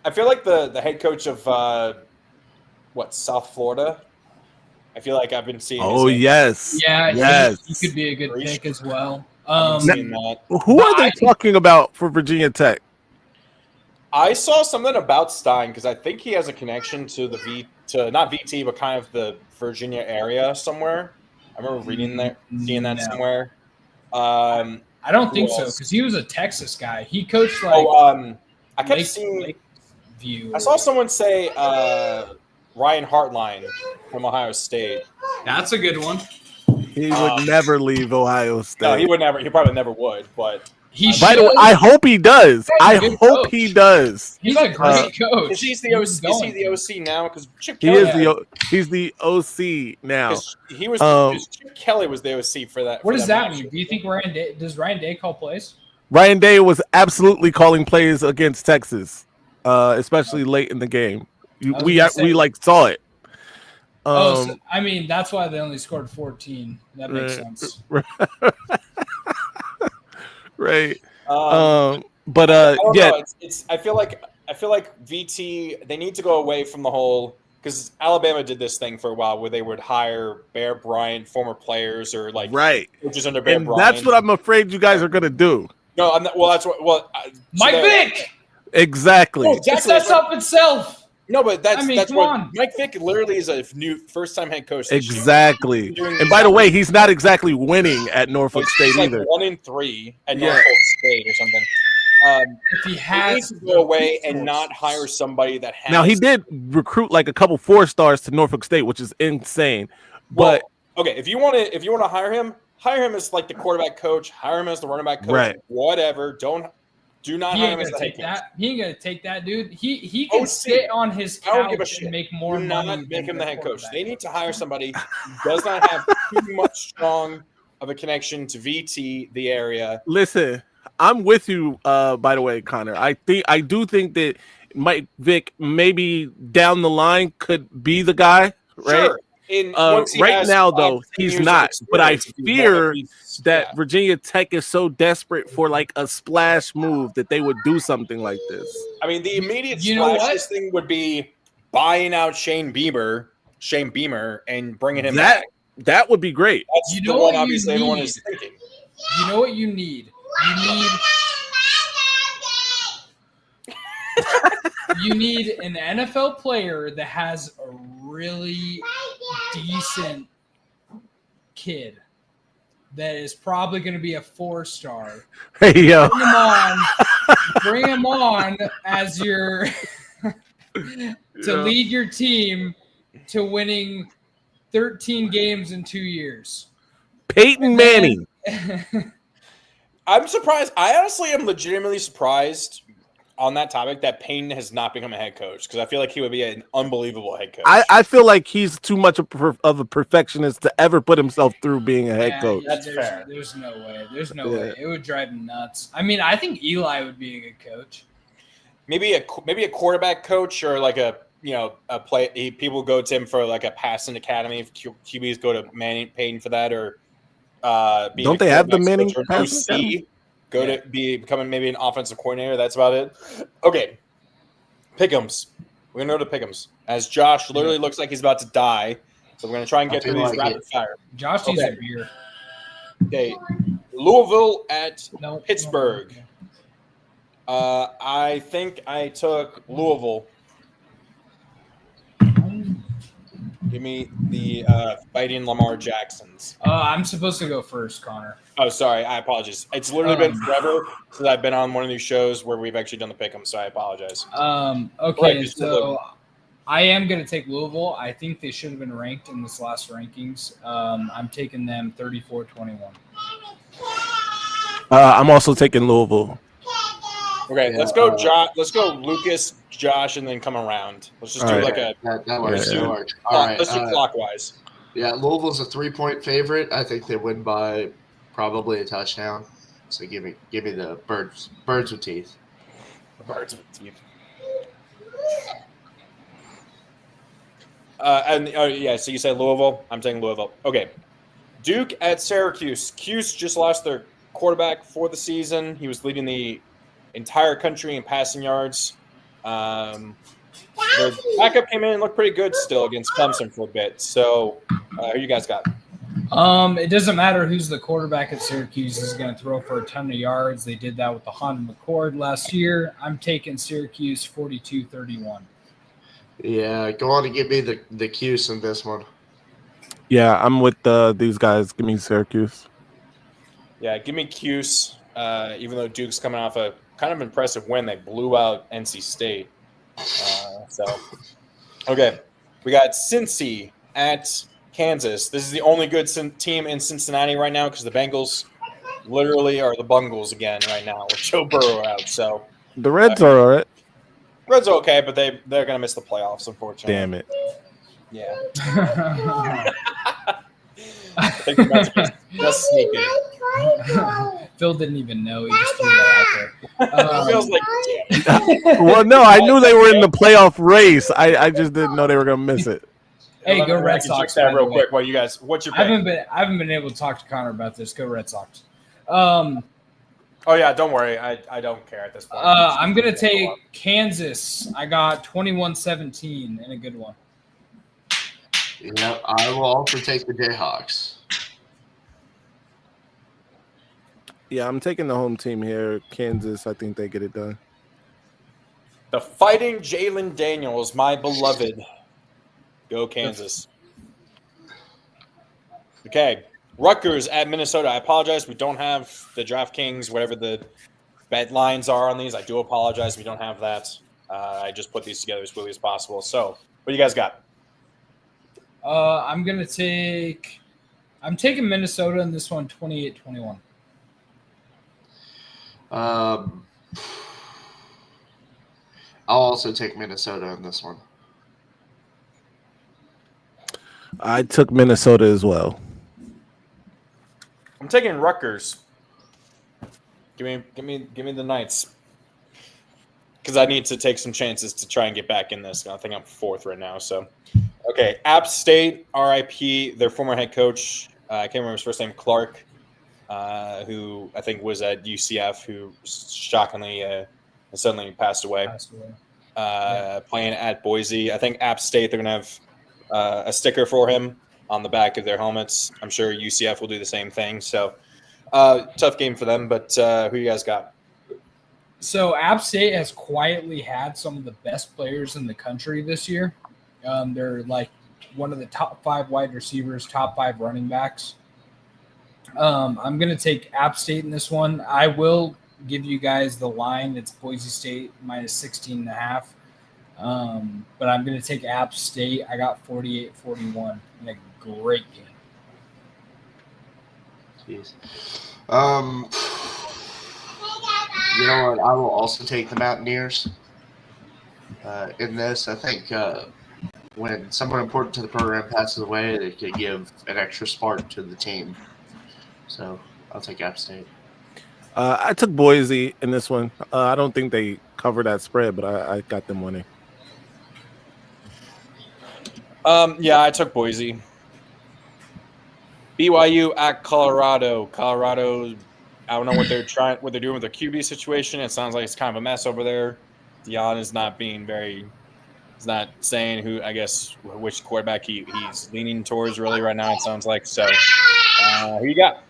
I feel like the head coach of South Florida. I feel like I've been seeing. Oh yes, yeah, yes. He could be a good pick as well. Who are they talking about for Virginia Tech? I saw something about Stein because I think he has a connection to not VT, but kind of the Virginia area somewhere. I remember seeing that somewhere. I don't think so because he was a Texas guy. He coached I kept seeing. Lakeview. I saw someone say Ryan Hartline from Ohio State. That's a good one. He would never leave Ohio State. No, he would never. He probably never would. But by the way, I hope he does. I hope he does. He's a great coach. Is he the OC now? Because Chip Kelly Kelly he's the OC now. He was. Chip Kelly was the OC for that. What does that mean? Do you think does Ryan Day call plays? Ryan Day was absolutely calling plays against Texas, especially late in the game. We saw it. So, I mean, that's why they only scored 14. That makes sense. Right. I feel like VT, they need to go away from the whole, because Alabama did this thing for a while where they would hire Bear Bryant, former players, or coaches under Bear Bryant. That's what I'm afraid you guys are gonna do. No, I'm not. Well, that's what. Well, Mike Vick. Exactly. It sets up itself. No, but that's come what on. Mike Vick literally is a new first-time head coach. Exactly. And by the way, he's not exactly winning at Norfolk State either. 1-3 at Norfolk State or something. If he needs to go away and not hire somebody that has. Now he did recruit a couple 4-stars to Norfolk State, which is insane. But if you want to hire him as the quarterback coach, hire him as the running back coach, right? Whatever. Do not hire him as the head coach. He ain't gonna take that, dude. He can sit on his couch and make more money. Do not make him the head coach. They need to hire somebody who does not have too much strong of a connection to VT, the area. Listen, I'm with you. By the way, Connor, I do think that Mike Vick maybe down the line could be the guy, right? Sure. Right now, though, he's not. But I fear that Virginia Tech is so desperate for a splash move that they would do something like this. I mean, the immediate splash thing would be buying out Shane Beamer, and bringing him back. That would be great. That's the one, obviously, everyone is thinking. You know what you need? You need an NFL player that has a really decent kid that is probably going to be a 4-star. Hey, yo. Bring him on as your to lead your team to winning 13 games in 2 years. Peyton Manning. I'm surprised. I honestly am legitimately surprised on that topic that Payne has not become a head coach because I feel like he would be an unbelievable head coach. I feel like he's too much of a perfectionist to ever put himself through being a head coach. That's fair. There's no way. There's no way. It would drive him nuts. I mean, I think Eli would be a good coach. Maybe a quarterback coach or like a play. People go to him for like a passing academy. If QBs go to Payne for that, or don't they have the Manning passing academy? To be becoming maybe an offensive coordinator. That's about it. Okay. Pick'ems. We're going to go to Pick'ems. As Josh literally looks like he's about to die. So we're going to try and get through these rapid fire. Josh needs a beer. Okay. Louisville at Pittsburgh. I think I took Louisville. Give me the fighting Lamar Jacksons. I'm supposed to go first, Connor. Oh, sorry. I apologize. It's literally been forever since I've been on one of these shows where we've actually done the pick'em, so I apologize. Okay, so I am going to take Louisville. I think they should have been ranked in this last rankings. I'm taking them 34-21. I'm also taking Louisville. Okay, let's go, Josh. Let's go, Lucas, Josh, and then come around. Let's just do like that works. All right, let's do clockwise. Yeah, Louisville's a 3-point favorite. I think they win by probably a touchdown. So give me the birds with teeth. Birds with teeth. So you say Louisville. I'm taking Louisville. Okay, Duke at Syracuse. Cuse just lost their quarterback for the season. He was leading the entire country in passing yards. Their backup came in and looked pretty good still against Clemson for a bit. So, who you guys got? It doesn't matter who's the quarterback at Syracuse is going to throw for a ton of yards. They did that with the Honda McCord last year. I'm taking Syracuse 42-31. Yeah, go on and give me the Cuse in this one. Yeah, I'm with these guys. Give me Syracuse. Yeah, give me Cuse. Even though Duke's coming off a kind of impressive win, they blew out NC State. Okay, we got Cincy at Kansas. This is the only good team in Cincinnati right now because the Bengals literally are the Bungles again right now with Joe Burrow out. So the Reds are all right. Reds are okay, but they're going to miss the playoffs, unfortunately. Damn it. Yeah. I think the Mets just sneak in. Phil didn't even know. He just threw that out there. Feels like, damn. Well, no, I knew they were in the playoff race. I just didn't know they were going to miss it. Hey, go Red Sox! That real quick. Well, you guys, what's your pick? I haven't been able to talk to Connor about this. Go Red Sox! Oh yeah, don't worry. I don't care at this point. I'm gonna take Kansas. I got 21-17 in a good one. Yeah, I will also take the Jayhawks. Yeah, I'm taking the home team here. Kansas, I think they get it done. The Fighting Jalen Daniels, my beloved. Go Kansas. Okay. Rutgers at Minnesota. I apologize. We don't have the DraftKings, whatever the bet lines are on these. I do apologize. We don't have that. I just put these together as quickly as possible. So, what do you guys got? I'm taking Minnesota in this one, 28-21. I'll also take Minnesota in this one. I took Minnesota as well. I'm taking Rutgers. Give me the Knights. Because I need to take some chances to try and get back in this. I think I'm fourth right now. So, okay, App State, RIP, their former head coach. I can't remember his first name, Clark, who I think was at UCF, who shockingly suddenly passed away. Playing at Boise. I think App State, they're going to have a sticker for him on the back of their helmets. I'm sure UCF will do the same thing. So, tough game for them. But who you guys got? So App State has quietly had some of the best players in the country this year. They're like one of the top 5 wide receivers, top 5 running backs. I'm going to take App State in this one. I will give you guys the line. It's Boise State minus 16.5. But I'm going to take App State. I got 48-41 in a great game. Jeez. You know what? I will also take the Mountaineers in this. I think when someone important to the program passes away, they could give an extra spark to the team. So I'll take App State. I took Boise in this one. I don't think they covered that spread, but I got them winning. Yeah, I took Boise. BYU at Colorado. Colorado, I don't know what they're doing with their QB situation. It sounds like it's kind of a mess over there. Dion is not being very. He's not saying which quarterback he's leaning towards really right now. It sounds like so. Who you got?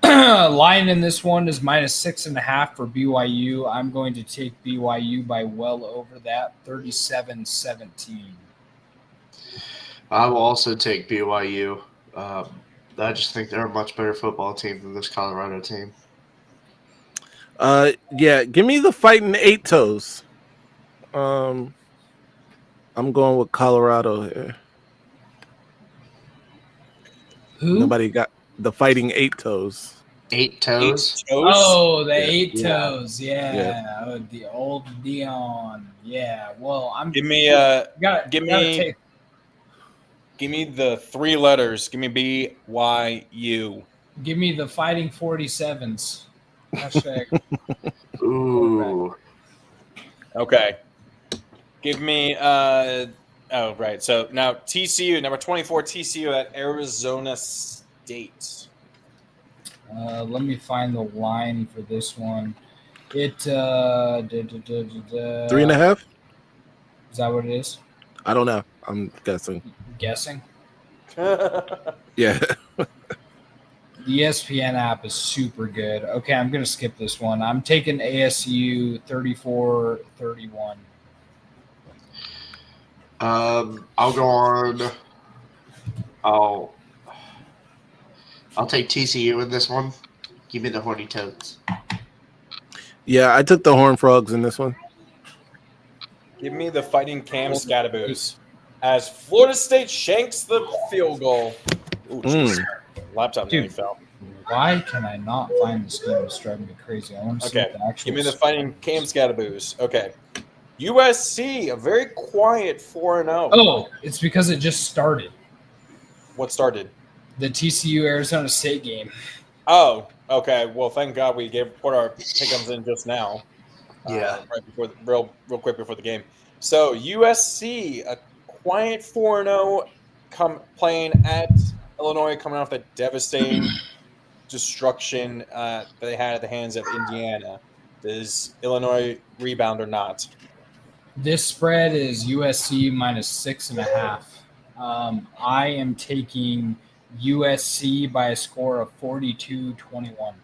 Line in this one is -6.5 for BYU. I'm going to take BYU by well over that, 37-17. I will also take BYU. I just think they're a much better football team than this Colorado team. Yeah, give me the Fighting Eight Toes. I'm going with Colorado here. Who? Nobody got the Fighting Eight Toes. Eight Toes? Oh, the Yeah. Eight Toes. Yeah. Oh, the old Dion. Yeah. Well, Give me the 3 letters. Give me BYU. Give me the Fighting 47s. Hashtag. Ooh. Okay. Give me oh right. So now TCU, number 24 TCU at Arizona State. Let me find the line for this one. It 3.5. Is that what it is? I don't know. I'm guessing. Guessing. Yeah. The ESPN app is super good. Okay, I'm going to skip this one. I'm taking ASU 34-31. I'll go on. I'll take TCU in this one. Give me the Horny Toads. Yeah, I took the Horned Frogs in this one. Give me the Fighting Cam Scataboos as Florida State shanks the field goal. Ooh, jeez. Laptop nearly fell. Why can I not find this game? It's driving me crazy. I want to see Okay, the actual. give me the Fighting Cam Scataboos. Okay. USC, a very quiet 4-0. Oh, it's because it just started. What started? The TCU Arizona State game. Oh, okay. Well, thank God we put our pick'ems in just now. Yeah. Right before real quick before the game. So USC, a quiet 4-0, playing at Illinois, coming off the devastating destruction that they had at the hands of Indiana. Does Illinois rebound or not? This spread is USC -6.5. I am taking USC by a score of 42-21.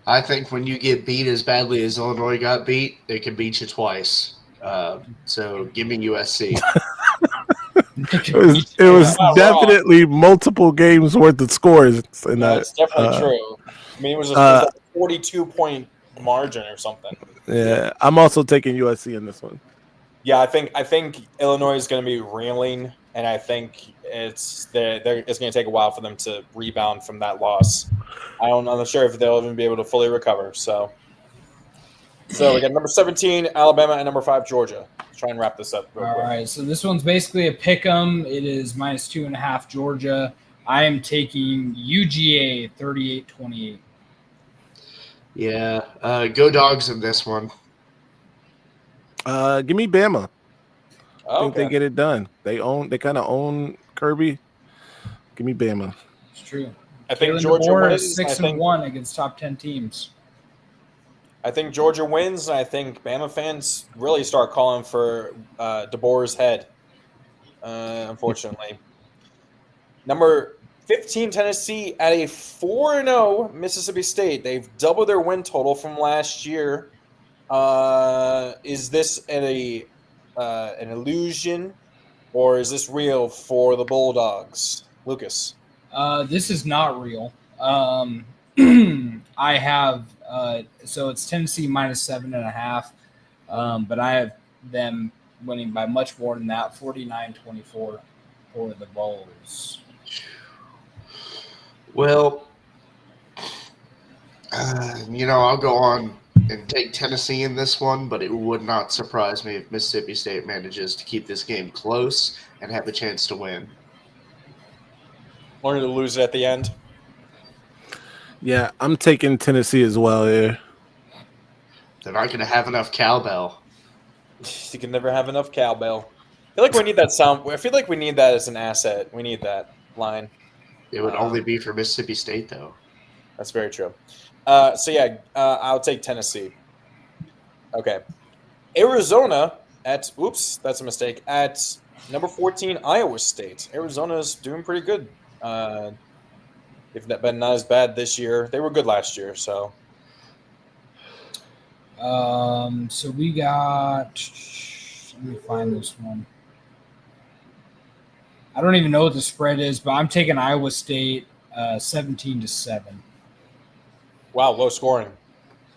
I think when you get beat as badly as Illinois got beat, they can beat you twice. So give me USC. It was definitely multiple games worth of scores. And That's definitely true. I mean, it was a 42-point margin or something. Yeah, I'm also taking USC in this one. Yeah, I think Illinois is going to be reeling, and I think it's going to take a while for them to rebound from that loss. I'm not sure if they'll even be able to fully recover. So we got number 17 Alabama and number 5 Georgia. Let's try and wrap this up real quick. All right, so this one's basically a pick'em. It is -2.5 Georgia. I am taking UGA 38-28. Yeah. Go Dogs in this one. Give me Bama. I think Okay. they get it done. They kind of own Kirby. Give me Bama. It's true. I think Kalen Georgia DeBoer wins. is I think 6-1 against top 10 teams. I think Georgia wins, and I think Bama fans really start calling for DeBoer's head. Unfortunately, number 15 Tennessee at a 4-0 Mississippi State. They've doubled their win total from last year. Is this an illusion, or is this real for the Bulldogs, Lucas? This is not real. I have so it's Tennessee -7.5. But I have them winning by much more than that, 49-24 for the Vols. Well, I'll go on and take Tennessee in this one, but it would not surprise me if Mississippi State manages to keep this game close and have a chance to win. Only to lose it at the end. Yeah, I'm taking Tennessee as well here. They're not going to have enough cowbell. You can never have enough cowbell. I feel like we need that sound. I feel like we need that as an asset. We need that line. It would only be for Mississippi State, though. That's very true. I'll take Tennessee. Okay. Arizona at, oops, that's a mistake, at number 14, Iowa State. Arizona's doing pretty good. If that been not as bad this year. They were good last year, so. So we got, let me find this one. I don't even know what the spread is, but I'm taking Iowa State 17-7. Wow, low scoring.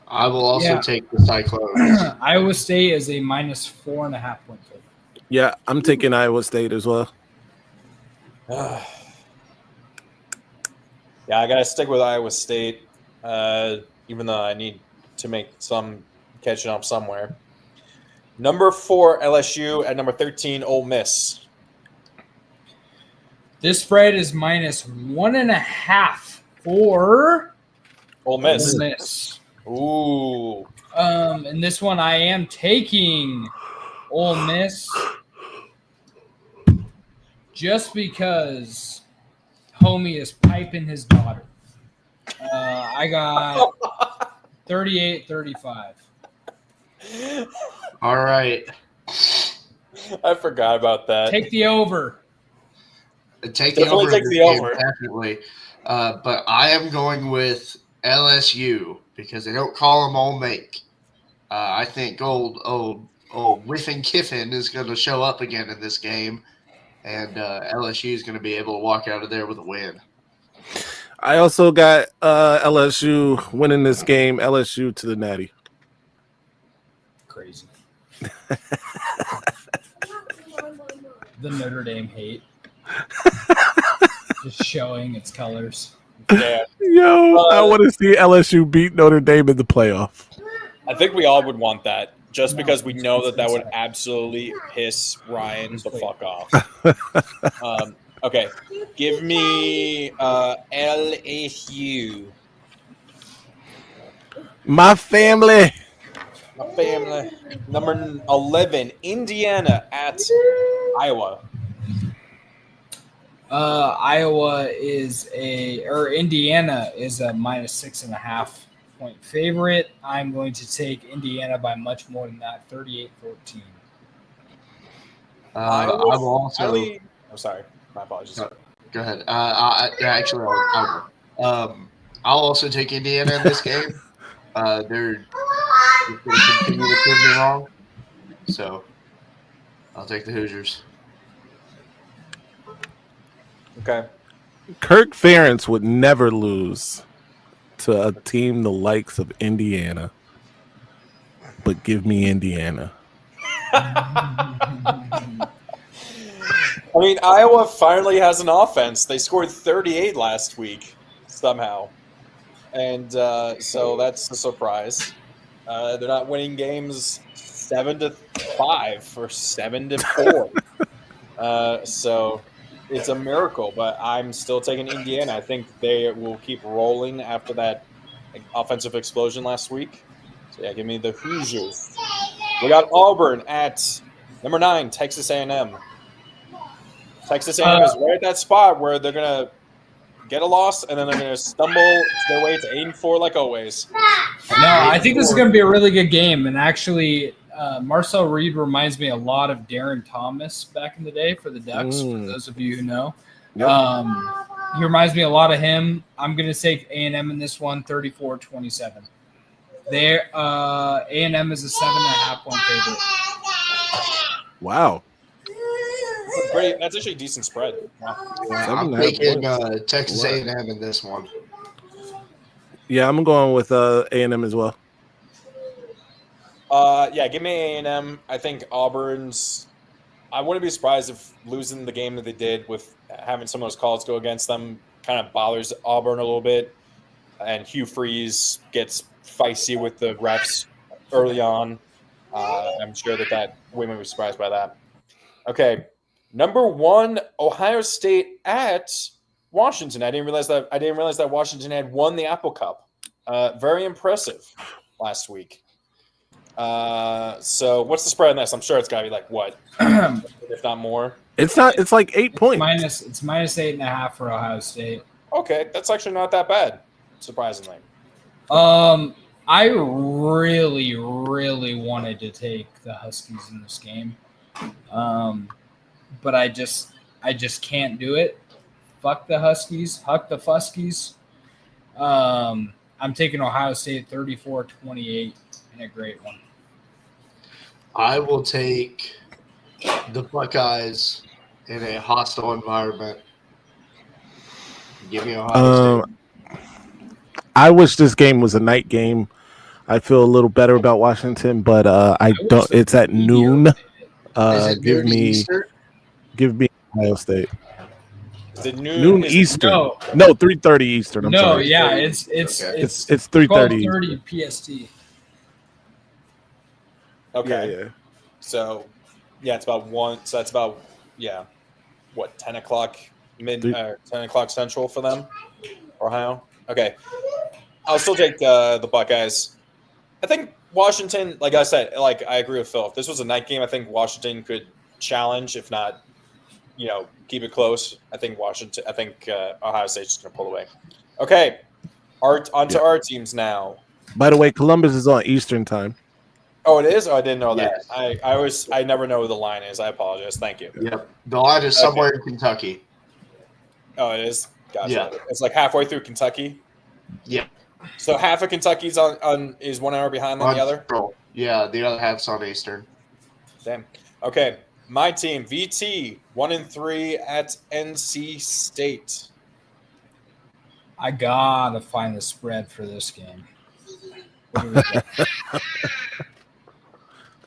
I will also take the Cyclones. Iowa State is a minus 4.5 point favorite. Yeah, I'm taking Iowa State as well. Yeah, I got to stick with Iowa State, even though I need to make some catching up somewhere. Number 4, LSU, at number 13, Ole Miss. This spread is minus 1.5 for Ole Miss. Ole Miss. Ooh. And this one I am taking Ole Miss just because homie is piping his daughter. I got 38-35. All right. I forgot about that. Take the over. Take the Definitely over. take the over. Definitely. But I am going with LSU because they don't call them Ole Make. I think old Whiffin Kiffin is going to show up again in this game, and LSU is going to be able to walk out of there with a win. I also got LSU winning this game. LSU to the Natty. Crazy. The Notre Dame hate. Just showing its colors. Yeah. Yo, I want to see LSU beat Notre Dame in the playoff. I think we all would want that, just because we know that would absolutely piss Ryan the fuck off. Okay, give me LSU. My family. My family. Number 11, Indiana at Iowa. Indiana is a minus 6.5 point favorite. I'm going to take Indiana by much more than that, 38-14. I will also. I'm sorry, my apologies. Go ahead. I'll also take Indiana in this game. They're going to continue to prove me wrong, so I'll take the Hoosiers. Okay. Kirk Ferentz would never lose to a team the likes of Indiana. But give me Indiana. I mean, Iowa finally has an offense. They scored 38 last week somehow. And so that's a surprise. They're not winning games 7-5 or 7-4. So it's a miracle, but I'm still taking Indiana. I think they will keep rolling after that offensive explosion last week. So yeah, give me the Hoosiers. We got Auburn at number 9, Texas A&M. Texas A&M is right at that spot where they're gonna get a loss and then they're gonna stumble their way to 8-4 like always. No, I think this is going to be a really good game. And actually, Marcel Reed reminds me a lot of Darren Thomas back in the day for the Ducks, for those of you who know. Yep. He reminds me a lot of him. I'm going to take A&M in this one, 34-27. A&M is a 7.5 point favorite. Wow. Great. That's actually a decent spread. Wow. I'm taking Texas A&M in this one. Yeah, I'm going with A&M as well. Yeah, give me A&M. I think Auburn's. I wouldn't be surprised if losing the game that they did with having some of those calls go against them kind of bothers Auburn a little bit. And Hugh Freeze gets feisty with the refs early on. I'm sure that we might be surprised by that. Okay, number 1, Ohio State at Washington. I didn't realize that Washington had won the Apple Cup. Very impressive last week. So what's the spread on this? I'm sure it's got to be like what, if not more. It's not. It's like 8 points. It's minus 8.5 for Ohio State. Okay, that's actually not that bad, surprisingly. I really, really wanted to take the Huskies in this game, but I just can't do it. Fuck the Huskies. Huck the Fuskies. I'm taking Ohio State 34-28 in a great one. I will take the Buckeyes in a hostile environment. Give me Ohio State. I wish this game was a night game. I feel a little better about Washington, but I don't. It's at noon. Give me Ohio State. Is it Noon Eastern. No, 3:30 Eastern. I'm sorry. Yeah, it's 3:30. 12:30 PST. Okay. Yeah. So, yeah, it's about 1. So that's about 10 o'clock 10 o'clock Central for them, Ohio. Okay, I'll still take the Buckeyes. I think Washington, like I said, like I agree with Phil. If this was a night game, I think Washington could challenge, if not, keep it close. I think Ohio State's just gonna pull away. Okay, onto our teams now. By the way, Columbus is on Eastern time. Oh, it is? Oh, I didn't know Yes. that. I never know who the line is. I apologize. Thank you. Yep. The line is somewhere in Kentucky. Oh, it is? Gotcha. Yeah. It's like halfway through Kentucky. Yeah. So half of Kentucky's is 1 hour behind than the other? Central. Yeah, the other half's on Eastern. Damn. Okay. My team, VT, 1-3 at NC State. I gotta find the spread for this game. What do we got?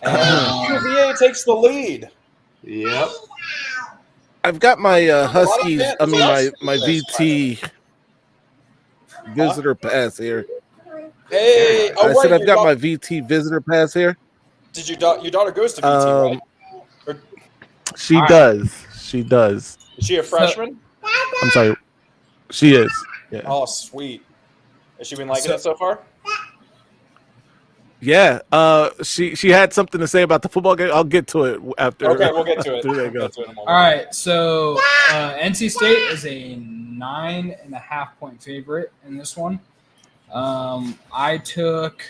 And UVA takes the lead. Yep. I've got my Huskies. I mean my VT visitor pass here. Hey, I said I've got my VT visitor pass here. Did your daughter goes to VT, right? Or, She does. She does. is she a freshman? I'm sorry. She is. Yeah. Oh, sweet. Has she been liking it so far? Yeah. She had something to say about the football game. I'll get to it after. Okay, we'll get to it. There you go. We'll get to it in a moment. All right, so NC State is a 9.5 point favorite in this one. I took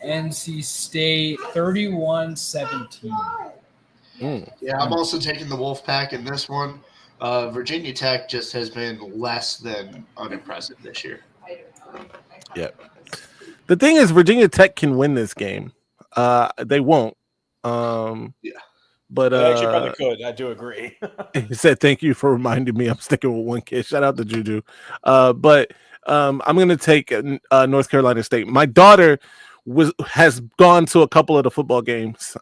NC State 31-17. Yeah, I'm also taking the Wolfpack in this one. Virginia Tech just has been less than unimpressive this year. Yeah. The thing is, Virginia Tech can win this game. They won't. But They actually probably could. I do agree. he said, "Thank you for reminding me. I'm sticking with one kid." Shout out to Juju. But I'm going to take North Carolina State. My daughter has gone to a couple of the football games.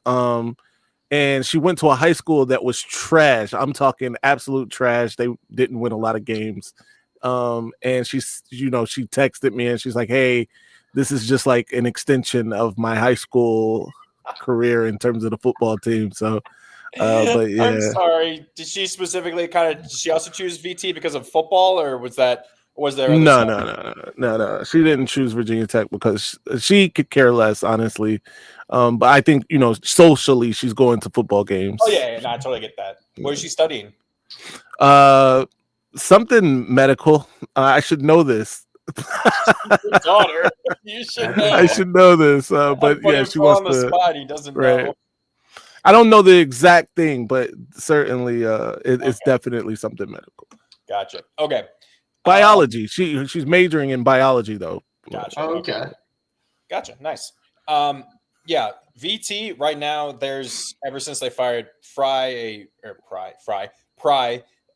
And she went to a high school that was trash. I'm talking absolute trash. They didn't win a lot of games. And she texted me and she's like, "Hey, this is just like an extension of my high school career in terms of the football team." So, but yeah. I'm sorry. Did she specifically did she also choose VT because of football, or was there? No. She didn't choose Virginia Tech because she could care less, honestly. But I think, socially she's going to football games. Oh yeah, no, I totally get that. What is she studying? Something medical. I should know this. Your daughter. You should know. I should know this. But yeah, she wants on the spot. He doesn't know. I don't know the exact thing, but certainly it's definitely something medical. Gotcha. Okay. Biology. She's majoring in biology though. Gotcha. Oh, okay. Gotcha. Nice. Yeah, VT right now. There's ever since they fired Pry,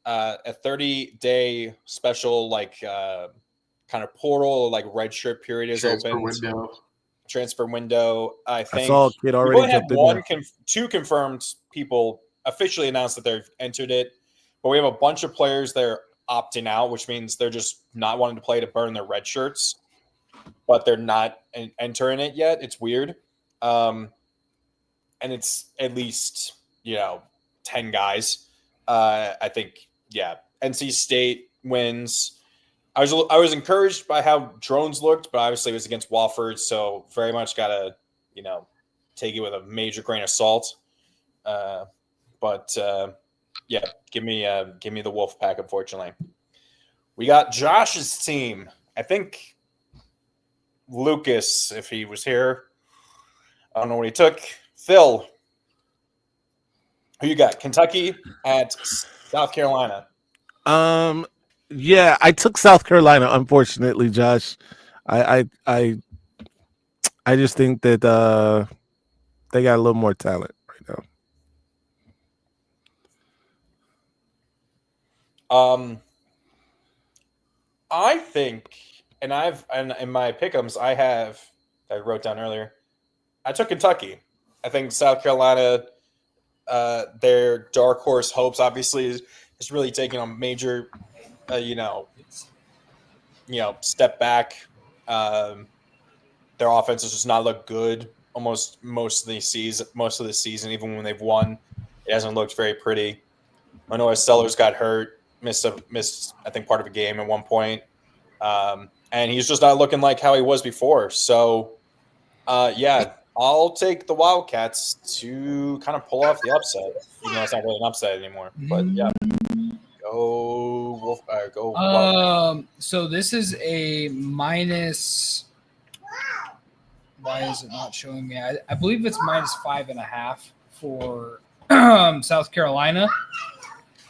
a 30-day special kind of portal, like red shirt period is open. Window. transfer window. I think saw a kid we've already only had jumped in there. two confirmed people officially announced that they've entered it, but we have a bunch of players that are opting out, which means they're just not wanting to play to burn their red shirts, but they're not entering it yet. It's weird. And it's at least, 10 guys. I think, NC State wins. I was encouraged by how drones looked, but obviously it was against Wofford, so very much got to, take it with a major grain of salt. Give me the Wolfpack, unfortunately. We got Josh's team. I think Lucas, if he was here, I don't know what he took. Phil, who you got? Kentucky at South Carolina. Yeah, I took South Carolina, unfortunately, Josh. I just think that they got a little more talent right now. I think, and in my pick'ems, I wrote down earlier, I took Kentucky. I think South Carolina, their dark horse hopes, obviously, is really taking a major, step back. Their offense has just not looked good almost most of the season. Even when they've won, it hasn't looked very pretty. I know Sellers got hurt, missed I think part of a game at one point, and he's just not looking like how he was before. So, I'll take the Wildcats to kind of pull off the upset, even though it's not really an upset anymore. But yeah, go Wolf. Go. Wildcats. So this is a minus. Why is it not showing me? I believe it's minus 5.5 for South Carolina.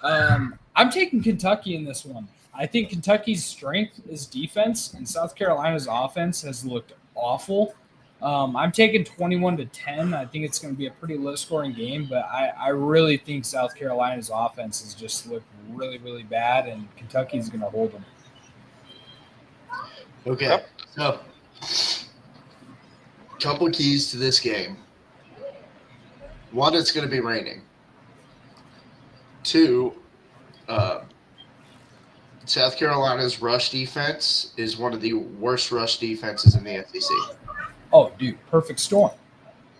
I'm taking Kentucky in this one. I think Kentucky's strength is defense, and South Carolina's offense has looked awful. I'm taking 21-10. I think it's going to be a pretty low-scoring game, but I really think South Carolina's offense has just looked really, really bad, and Kentucky's going to hold them. Okay, so couple keys to this game. One, it's going to be raining. Two, South Carolina's rush defense is one of the worst rush defenses in the SEC. Oh, dude, perfect storm.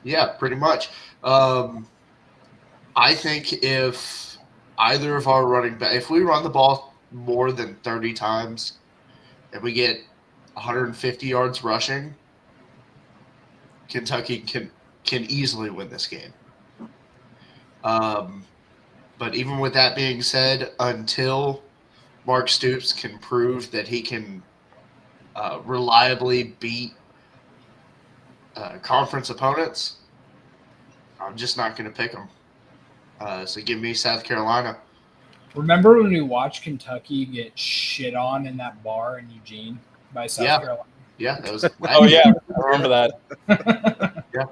Yeah, pretty much. I think if either of our running back, if we run the ball more than 30 times and we get 150 yards rushing, Kentucky can easily win this game. But even with that being said, until Mark Stoops can prove that he can reliably beat conference opponents, I'm just not going to pick them. So give me South Carolina. Remember when we watched Kentucky get shit on in that bar in Eugene by South Carolina? Yeah, that was. Oh yeah, I remember that. Yeah.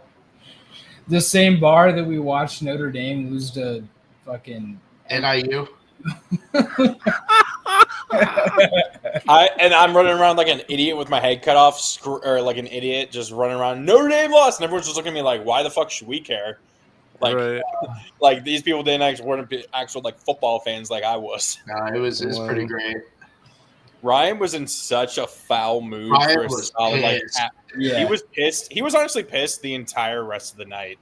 The same bar that we watched Notre Dame lose to fucking NIU. I'm running around like an idiot with my head cut off, or like an idiot just running around. Notre Dame lost, and everyone's just looking at me like, "Why the fuck should we care?" Like, Right. Like these people weren't actual like football fans like I was. No, it was pretty great. Ryan was in such a foul mood Ryan for a was solid pissed. He was pissed. He was honestly pissed the entire rest of the night.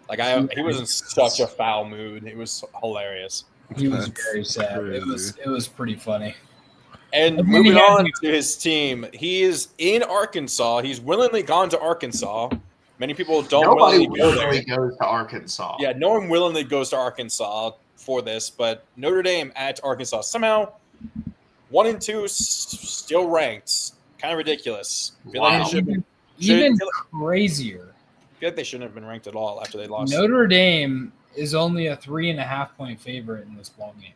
Like he was in such a foul mood. It was hilarious. He was very sad. It was pretty funny. And moving on to his team, he is in Arkansas. He's willingly gone to Arkansas. Many people don't Nobody willingly go there. goes to Arkansas. Yeah, no one willingly goes to Arkansas for this, but Notre Dame at Arkansas somehow 1 and 2 still ranked. Kind of ridiculous. I feel like they even crazier. I feel like they shouldn't have been ranked at all after they lost. Notre Dame is only a 3.5 point favorite in this ball game.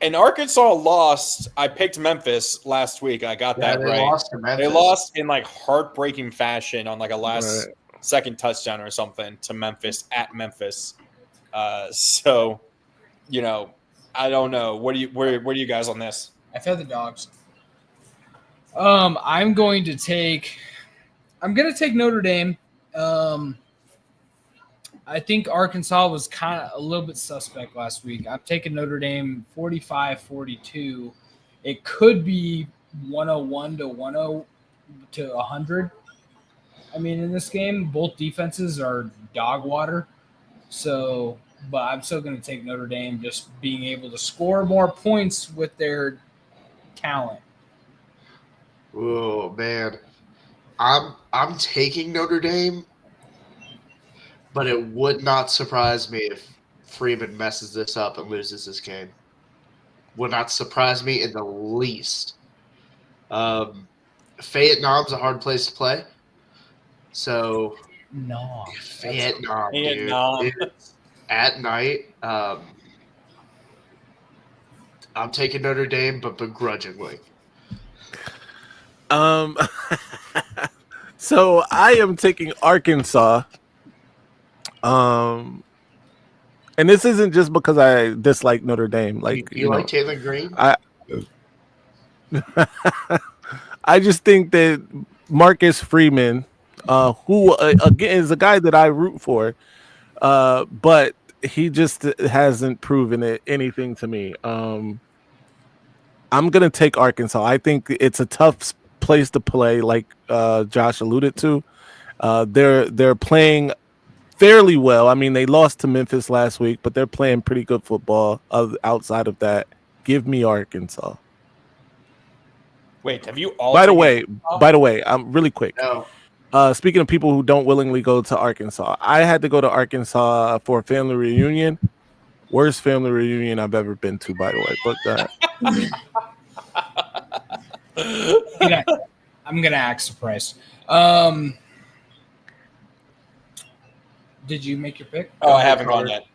And Arkansas lost. I picked Memphis last week. I got that right. Lost to Memphis. They lost in like heartbreaking fashion on like a last second touchdown or something to Memphis at Memphis. So, I don't know. Where are you guys on this? I've had the dogs. I'm going to take I'm going to take Notre Dame. I think Arkansas was kind of a little bit suspect last week. I'm taking Notre Dame 45-42. It could be 101 to 10 to 100. I mean, in this game, both defenses are dog water. So, but I'm still going to take Notre Dame, just being able to score more points with their talent. Oh man, I'm taking Notre Dame, but it would not surprise me if Freeman messes this up and loses this game. Would not surprise me in the least. Vietnam's a hard place to play, so No. Vietnam, dude. Vietnam. It's at night. I'm taking Notre Dame, but begrudgingly. So I am taking Arkansas. And this isn't just because I dislike Notre Dame. Like you like Taylor Green? I just think that Marcus Freeman, who again is a guy that I root for, but he just hasn't proven anything to me. I'm gonna take Arkansas. I think it's a tough place to play, like Josh alluded to. They're playing fairly well. I mean, they lost to Memphis last week, but they're playing pretty good football. Outside of that, give me Arkansas. Wait, have you all? By the way, really quick. No. Speaking of people who don't willingly go to Arkansas, I had to go to Arkansas for a family reunion. Worst family reunion I've ever been to, by the way. But I'm gonna act surprised. Did you make your pick? Oh, I haven't gone yet.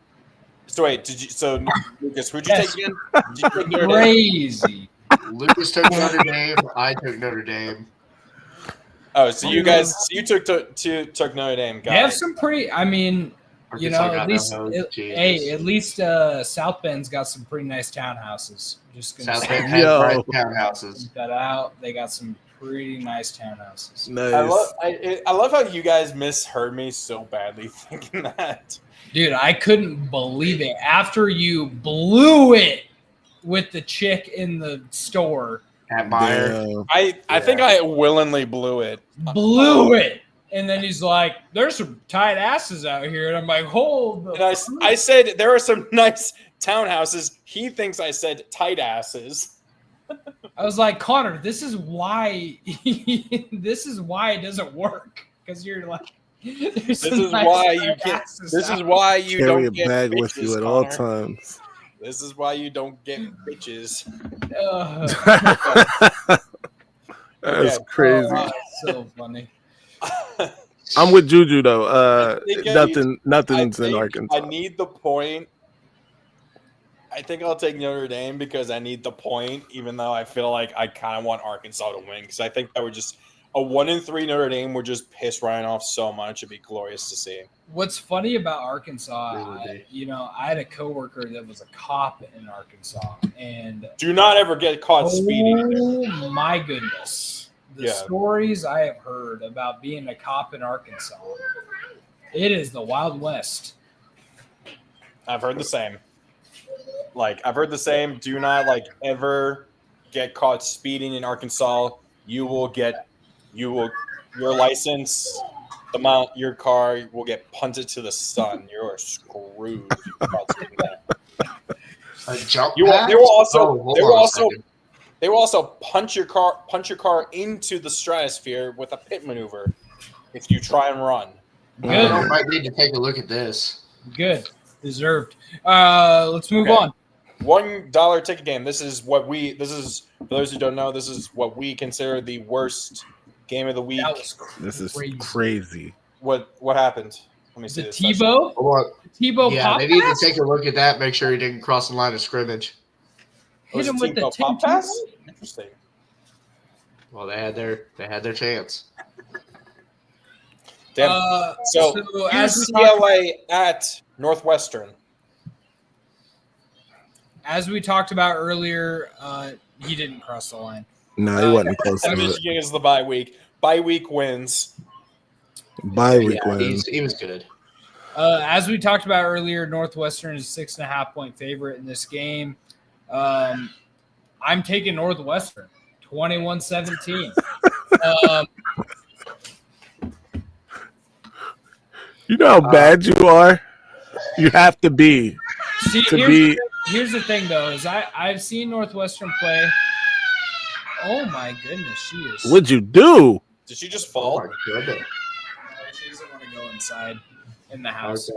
So wait, did you? So Lucas, who'd you Yes. take again? Did you take Notre Dame? Crazy. Lucas took Notre Dame. I took Notre Dame. Oh, so you guys, you took Notre Dame. They have Guys. some pretty. I mean, you know, Arkansas at got least no hoes. Jesus. hey, at least South Bend's got some pretty nice townhouses. Just gonna South say Bend has Yo. bright townhouses. that out. They got some pretty nice townhouses. nice. I love how you guys misheard me so badly thinking that. Dude, I couldn't believe it. After you blew it with the chick in the store, At Meyer. Damn. I think I willingly blew it. blew it. And then he's like, there's some tight asses out here. And I'm like, hold the And I said there are some nice townhouses. He thinks I said tight asses. I was like, Connor, this is why it doesn't work. Because you're like, This is why you can't. This is why you Carry a don't get bag bitches, with you at all Connor. times. This is why you don't get bitches. That's Yeah. crazy. Oh, so funny. I'm with Juju though. think Nothing's in think Arkansas. I need the point. I think I'll take Notre Dame because I need the point, even though I feel like I kind of want Arkansas to win because I think that would just a 1-3 Notre Dame would just piss Ryan off so much. It'd be glorious to see. What's funny about Arkansas, Really? I had a coworker that was a cop in Arkansas, and Do not ever get caught speeding. oh my goodness, the Yeah. stories I have heard about being a cop in Arkansas, it is the Wild West. I've heard the same. I've heard the same. Do not ever get caught speeding in Arkansas. Your license, the mount, your car will get punted to the sun. You're screwed. If you get caught speeding there. A jump They pass? will also. Oh, hold they on will a also. second. They will also punch your car into the stratosphere with a pit maneuver if you try and run. Good, I might need to take a look at this. good, deserved. Let's move Okay. on. $1 ticket game. This is for those who don't know, this is what we consider the worst game of the week. That was This is crazy. crazy. What happened? Let me see The this. Tebow, Hold on. Tebow pop they need to pass? take a look at that. Make sure he didn't cross the line of scrimmage. Hit him with the Tebow pop 10-2. pass? Interesting. Well, they had their chance. Damn. So as we talked UCLA at Northwestern. as we talked about earlier, he didn't cross the line. No, he wasn't close to it. Michigan is the bye week. Bye week wins. Bye week Yeah, win. he was good. As we talked about earlier, Northwestern is 6.5-point favorite in this game. I'm taking Northwestern, 21-17. You know how bad you are? You have to be. See, here's the thing, though, is I've seen Northwestern play. Oh, my goodness, she is. What'd you do? Did she just fall? Oh, my goodness. She doesn't want to go inside in the house.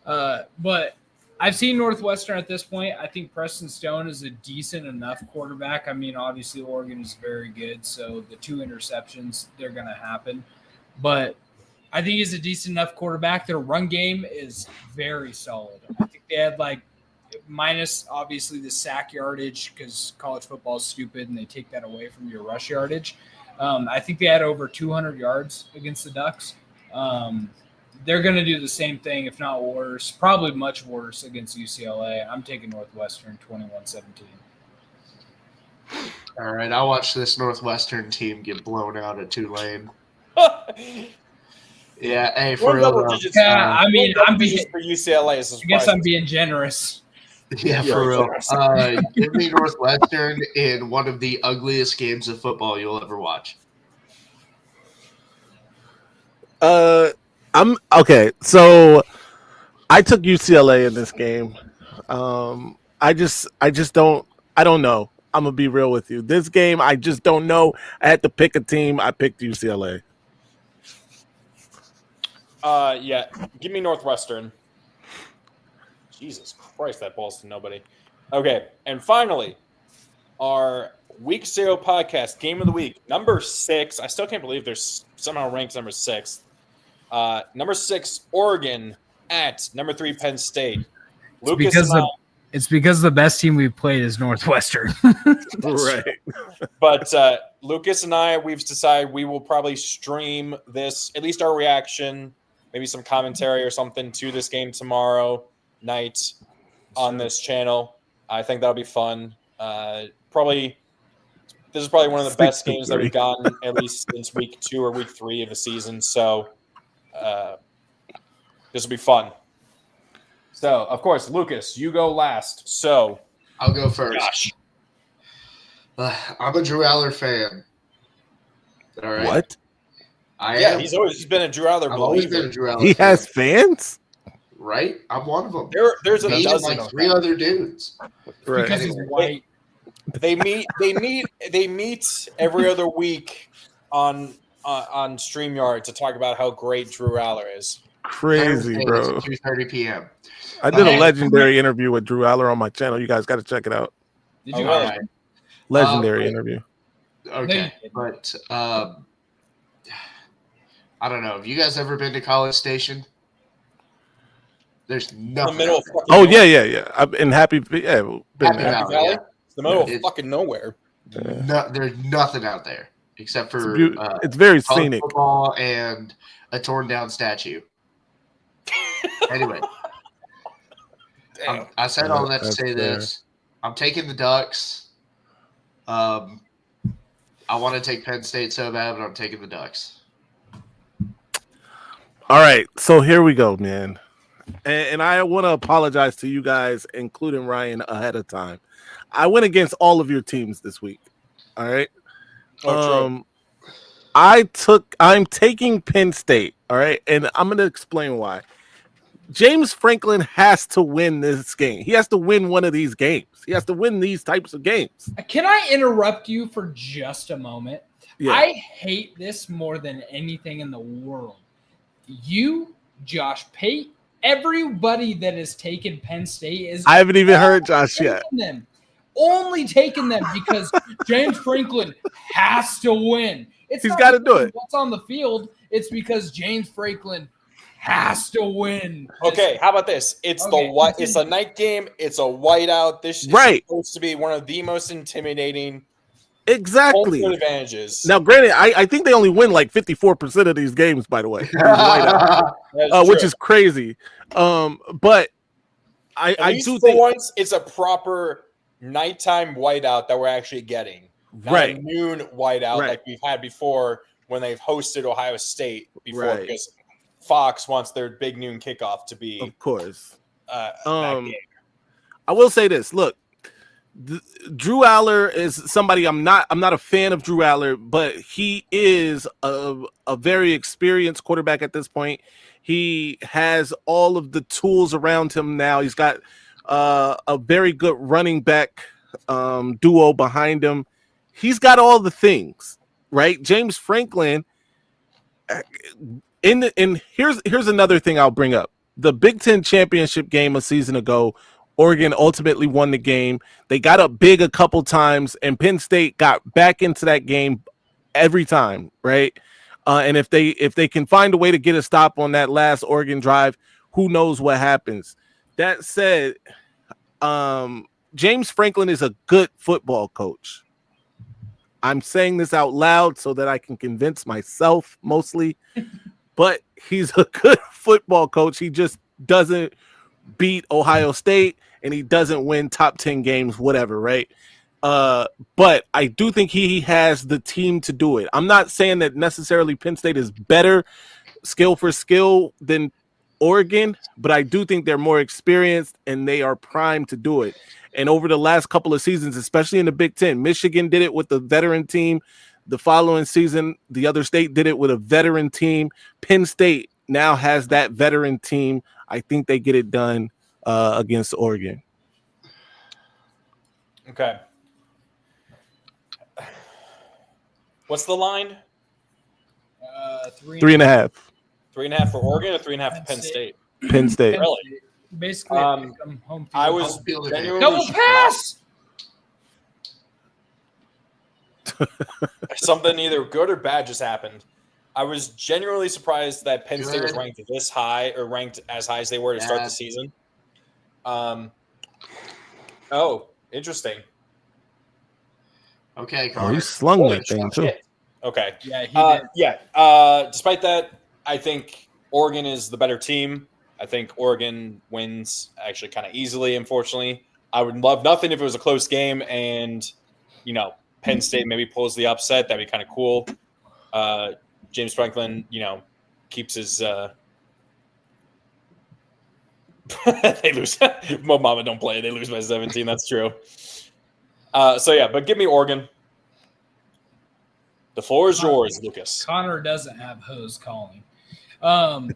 Okay. But I've seen Northwestern at this point. I think Preston Stone is a decent enough quarterback. I mean, obviously, Oregon is very good, so the 2 interceptions, they're going to happen. But I think he's a decent enough quarterback. Their run game is very solid. I think they had minus obviously the sack yardage because college football is stupid and they take that away from your rush yardage. I think they had over 200 yards against the Ducks. They're going to do the same thing, if not worse, probably much worse against UCLA. I'm taking Northwestern 21-17. All right, I'll watch this Northwestern team get blown out at Tulane. Yeah, hey, for One real. double digits. Yeah, I mean, I'm for UCLA. Is I guess I'm being generous. Yeah, for real. Give me Northwestern in one of the ugliest games of football you'll ever watch. I'm okay. So I took UCLA in this game. I don't know. I'm gonna be real with you. This game, I just don't know. I had to pick a team. I picked UCLA. Yeah, give me Northwestern. Jesus Christ, that ball's to nobody. Okay, and finally, our Week 0 podcast, Game of the Week, number 6. I still can't believe there's somehow ranked number 6. Number 6, Oregon at number 3, Penn State. It's because the best team we've played is Northwestern. Right. But Lucas and I, we've decided we will probably stream this, at least our reaction, maybe some commentary or something to this game tomorrow night on this channel. I think that'll be fun. This is probably one of the best games that we've gotten, at least since week 2 or week 3 of the season. So this will be fun. So, of course, Lucas, you go last. So I'll go first. Josh. I'm a Drew Aller fan. All right. What? I Yeah, am. he's been a Drew Aller I've always believer. been a Drew Aller He fan. has fans? Right? I'm one of them. There's a Me and dozen like of 3 them. other dudes. Right. Because he's white. They meet every other week on StreamYard to talk about how great Drew Aller is. Crazy, bro. 2:30 p.m. I did a Okay. legendary interview with Drew Aller on my channel. You guys got to check it out. Did you? All All right. Legendary interview. Okay. But I don't know. Have you guys ever been to College Station? There's In the nothing. middle out of there. fucking Oh nowhere. yeah. I've been happy. Yeah, been Happy there. Valley. Valley? Yeah. It's the middle of It- fucking nowhere. There's nothing out there except It's, for it's very college scenic. football and a torn down statue. Anyway, Damn. I said all that to That's say fair. this. I'm taking the Ducks. I want to take Penn State so bad, but I'm taking the Ducks. All right, so here we go, man. And I want to apologize to you guys, including Ryan, ahead of time. I went against all of your teams this week. All right. Oh, true. I'm taking Penn State. All right, and I'm going to explain why. James Franklin has to win this game. He has to win one of these games. He has to win these types of games. Can I interrupt you for just a moment? Yeah. I hate this more than anything in the world. You, Josh Pate, everybody that has taken Penn State is I haven't even heard Josh yet. Only taking them because James Franklin has to win. He's got to do it. What's on the field? It's because James Franklin has to win. Okay, how about this? It's Okay, the white. continue. It's a night game. It's a whiteout. This is Right. supposed to be one of the most intimidating Exactly. home field advantages. Now, granted, I think they only win like 54% of these games, by the way, That's which true. is crazy. But At I least do for think once it's a proper nighttime whiteout that we're actually getting. Not right. a noon whiteout Right. like we've had before, when they've hosted Ohio State before Right. because Fox wants their big noon kickoff to be Of course. that game. I will say this. Look, Drew Aller is somebody I'm not a fan of Drew Aller, but he is a very experienced quarterback at this point. He has all of the tools around him now. He's got a very good running back duo behind him. He's got all the things, right? James Franklin. And here's another thing I'll bring up. The Big Ten championship game a season ago, Oregon ultimately won the game. They got up big a couple times, and Penn State got back into that game every time, right? And if they can find a way to get a stop on that last Oregon drive, who knows what happens. That said, James Franklin is a good football coach. I'm saying this out loud so that I can convince myself mostly, but he's a good football coach. He just doesn't beat Ohio State and he doesn't win top 10 games, whatever, right? But I do think he has the team to do it. I'm not saying that necessarily Penn State is better skill for skill than Oregon, but I do think they're more experienced and they are primed to do it. And over the last couple of seasons, especially in the Big Ten, Michigan did it with the veteran team. The following season, the other state did it with a veteran team. Penn State now has that veteran team. I think they get it done against Oregon. Okay. What's the line? 3.5. 3.5 for Oregon or 3.5 for Penn State? Penn State. Really? Basically, home field. I was double pass. Something either good or bad just happened. I was genuinely surprised that Penn State was ranked this high or ranked as high as they were to start the season. Oh, interesting. Okay, Oh, he slung that thing too. Okay. Yeah, he did. Yeah. Despite that, I think Oregon is the better team. I think Oregon wins actually kind of easily, unfortunately. I would love nothing if it was a close game and, Penn State maybe pulls the upset. That'd be kind of cool. James Franklin, keeps his they lose. Mo Mama don't play. They lose by 17. That's true. But give me Oregon. The floor is yours, Lucas. Connor doesn't have hose calling. I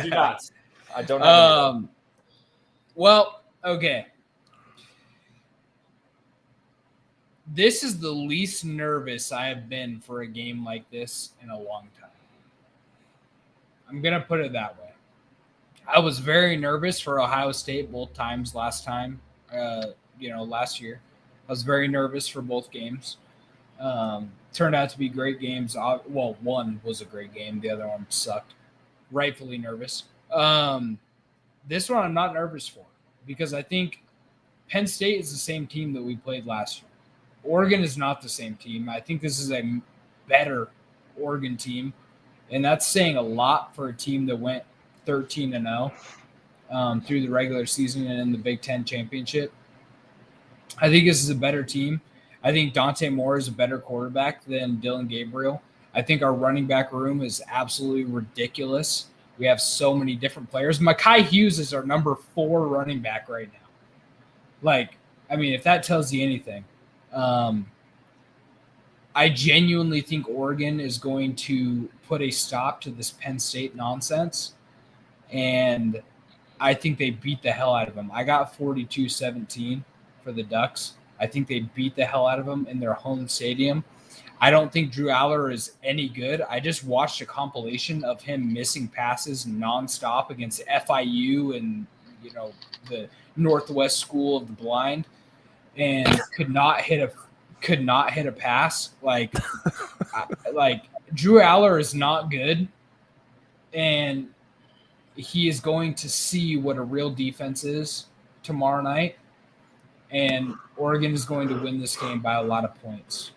do not. I don't have Well, okay. This is the least nervous I have been for a game like this in a long time. I'm going to put it that way. I was very nervous for Ohio State both times last year. I was very nervous for both games. Turned out to be great games. Well, one was a great game. The other one sucked. Rightfully nervous. This one I'm not nervous for because I think Penn State is the same team that we played last year. Oregon is not the same team. I think this is a better Oregon team, and that's saying a lot for a team that went 13-0 through the regular season and in the Big Ten championship. I think this is a better team. I think Dante Moore is a better quarterback than Dylan Gabriel. I think our running back room is absolutely ridiculous. We have so many different players. Mekhi Hughes is our number 4 running back right now. If that tells you anything. I genuinely think Oregon is going to put a stop to this Penn State nonsense, and I think they beat the hell out of them. I got 42-17 for the Ducks. I think they beat the hell out of them in their home stadium. I don't think Drew Aller is any good. I just watched a compilation of him missing passes nonstop against FIU and the Northwest School of the Blind, and could not hit a pass. Like Drew Aller is not good, and he is going to see what a real defense is tomorrow night. And Oregon is going to win this game by a lot of points.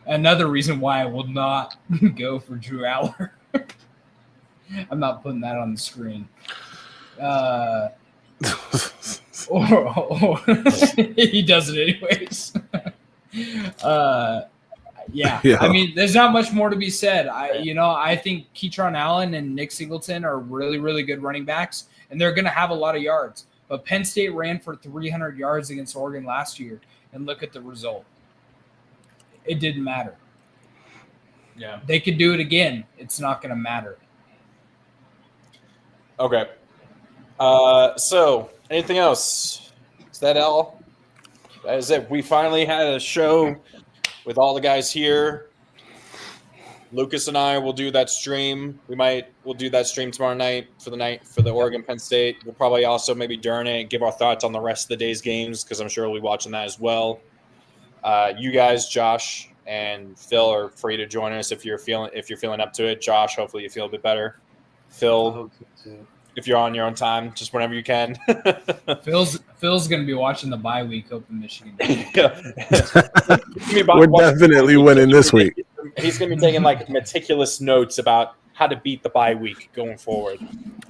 Another reason why I will not go for Drew Aller. I'm not putting that on the screen. or he does it anyways. Yeah. I mean, there's not much more to be said. I think Keytron Allen and Nick Singleton are really, really good running backs, and they're going to have a lot of yards. But Penn State ran for 300 yards against Oregon last year, and look at the result. It didn't matter. Yeah. They could do it again. It's not going to matter. Okay. So anything else? Is that all? That is it. We finally had a show with all the guys here. Lucas and I will do that stream. We'll do that stream tomorrow night for the Oregon Penn State. We'll probably also maybe during it give our thoughts on the rest of the day's games because I'm sure we'll be watching that as well. You guys, Josh and Phil, are free to join us if you're feeling up to it. Josh, hopefully you feel a bit better. Phil, if you're on your own time, just whenever you can. Phil's going to be watching the bye week Open Michigan. We're definitely winning this week. He's going to be taking meticulous notes about how to beat the bye week going forward.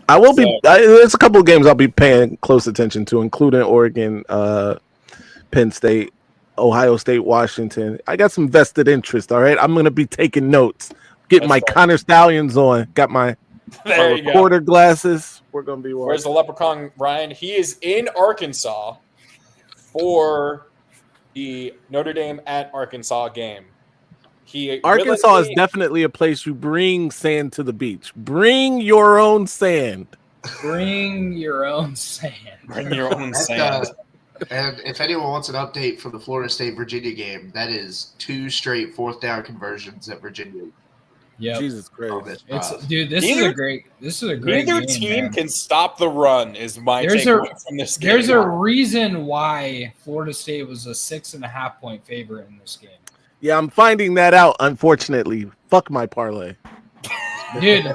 I will be. There's a couple of games I'll be paying close attention to, including Oregon, Penn State, Ohio State, Washington. I got some vested interest. All right, I'm going to be taking notes, getting my Connor Stallions on. Got my recorder glasses. We're going to be watching. Where's the leprechaun, Ryan? He is in Arkansas for the Notre Dame at Arkansas game. Arkansas is definitely a place you bring sand to the beach. Bring your own sand. Bring your own sand. Bring your own sand. And if anyone wants an update from the Florida State-Virginia game, that is 2 straight 4th down conversions at Virginia. Yeah, Jesus Christ! This is a great Neither game, team man. can stop the run. Is my takeaway from this game. There's a reason why Florida State was a 6.5 point favorite in this game. Yeah, I'm finding that out. Unfortunately, fuck my parlay. Dude,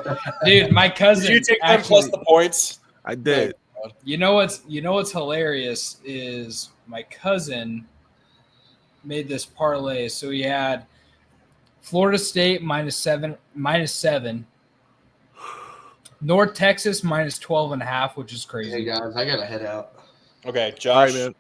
my cousin. Did you take them plus the points? I did. You know what's hilarious is my cousin made this parlay. So he had Florida State -7, North Texas -12.5, which is crazy. Hey guys, I gotta head out. Okay, Josh, man.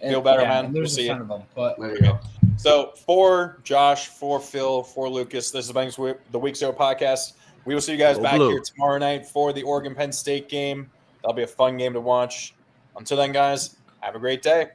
feel better, man. There's We'll see a ton you. of them, but There you go. So for Josh, for Phil, for Lucas, this is the Week 0 podcast. We will see you guys back here tomorrow night for the Oregon Penn State game. That'll be a fun game to watch. Until then, guys, have a great day.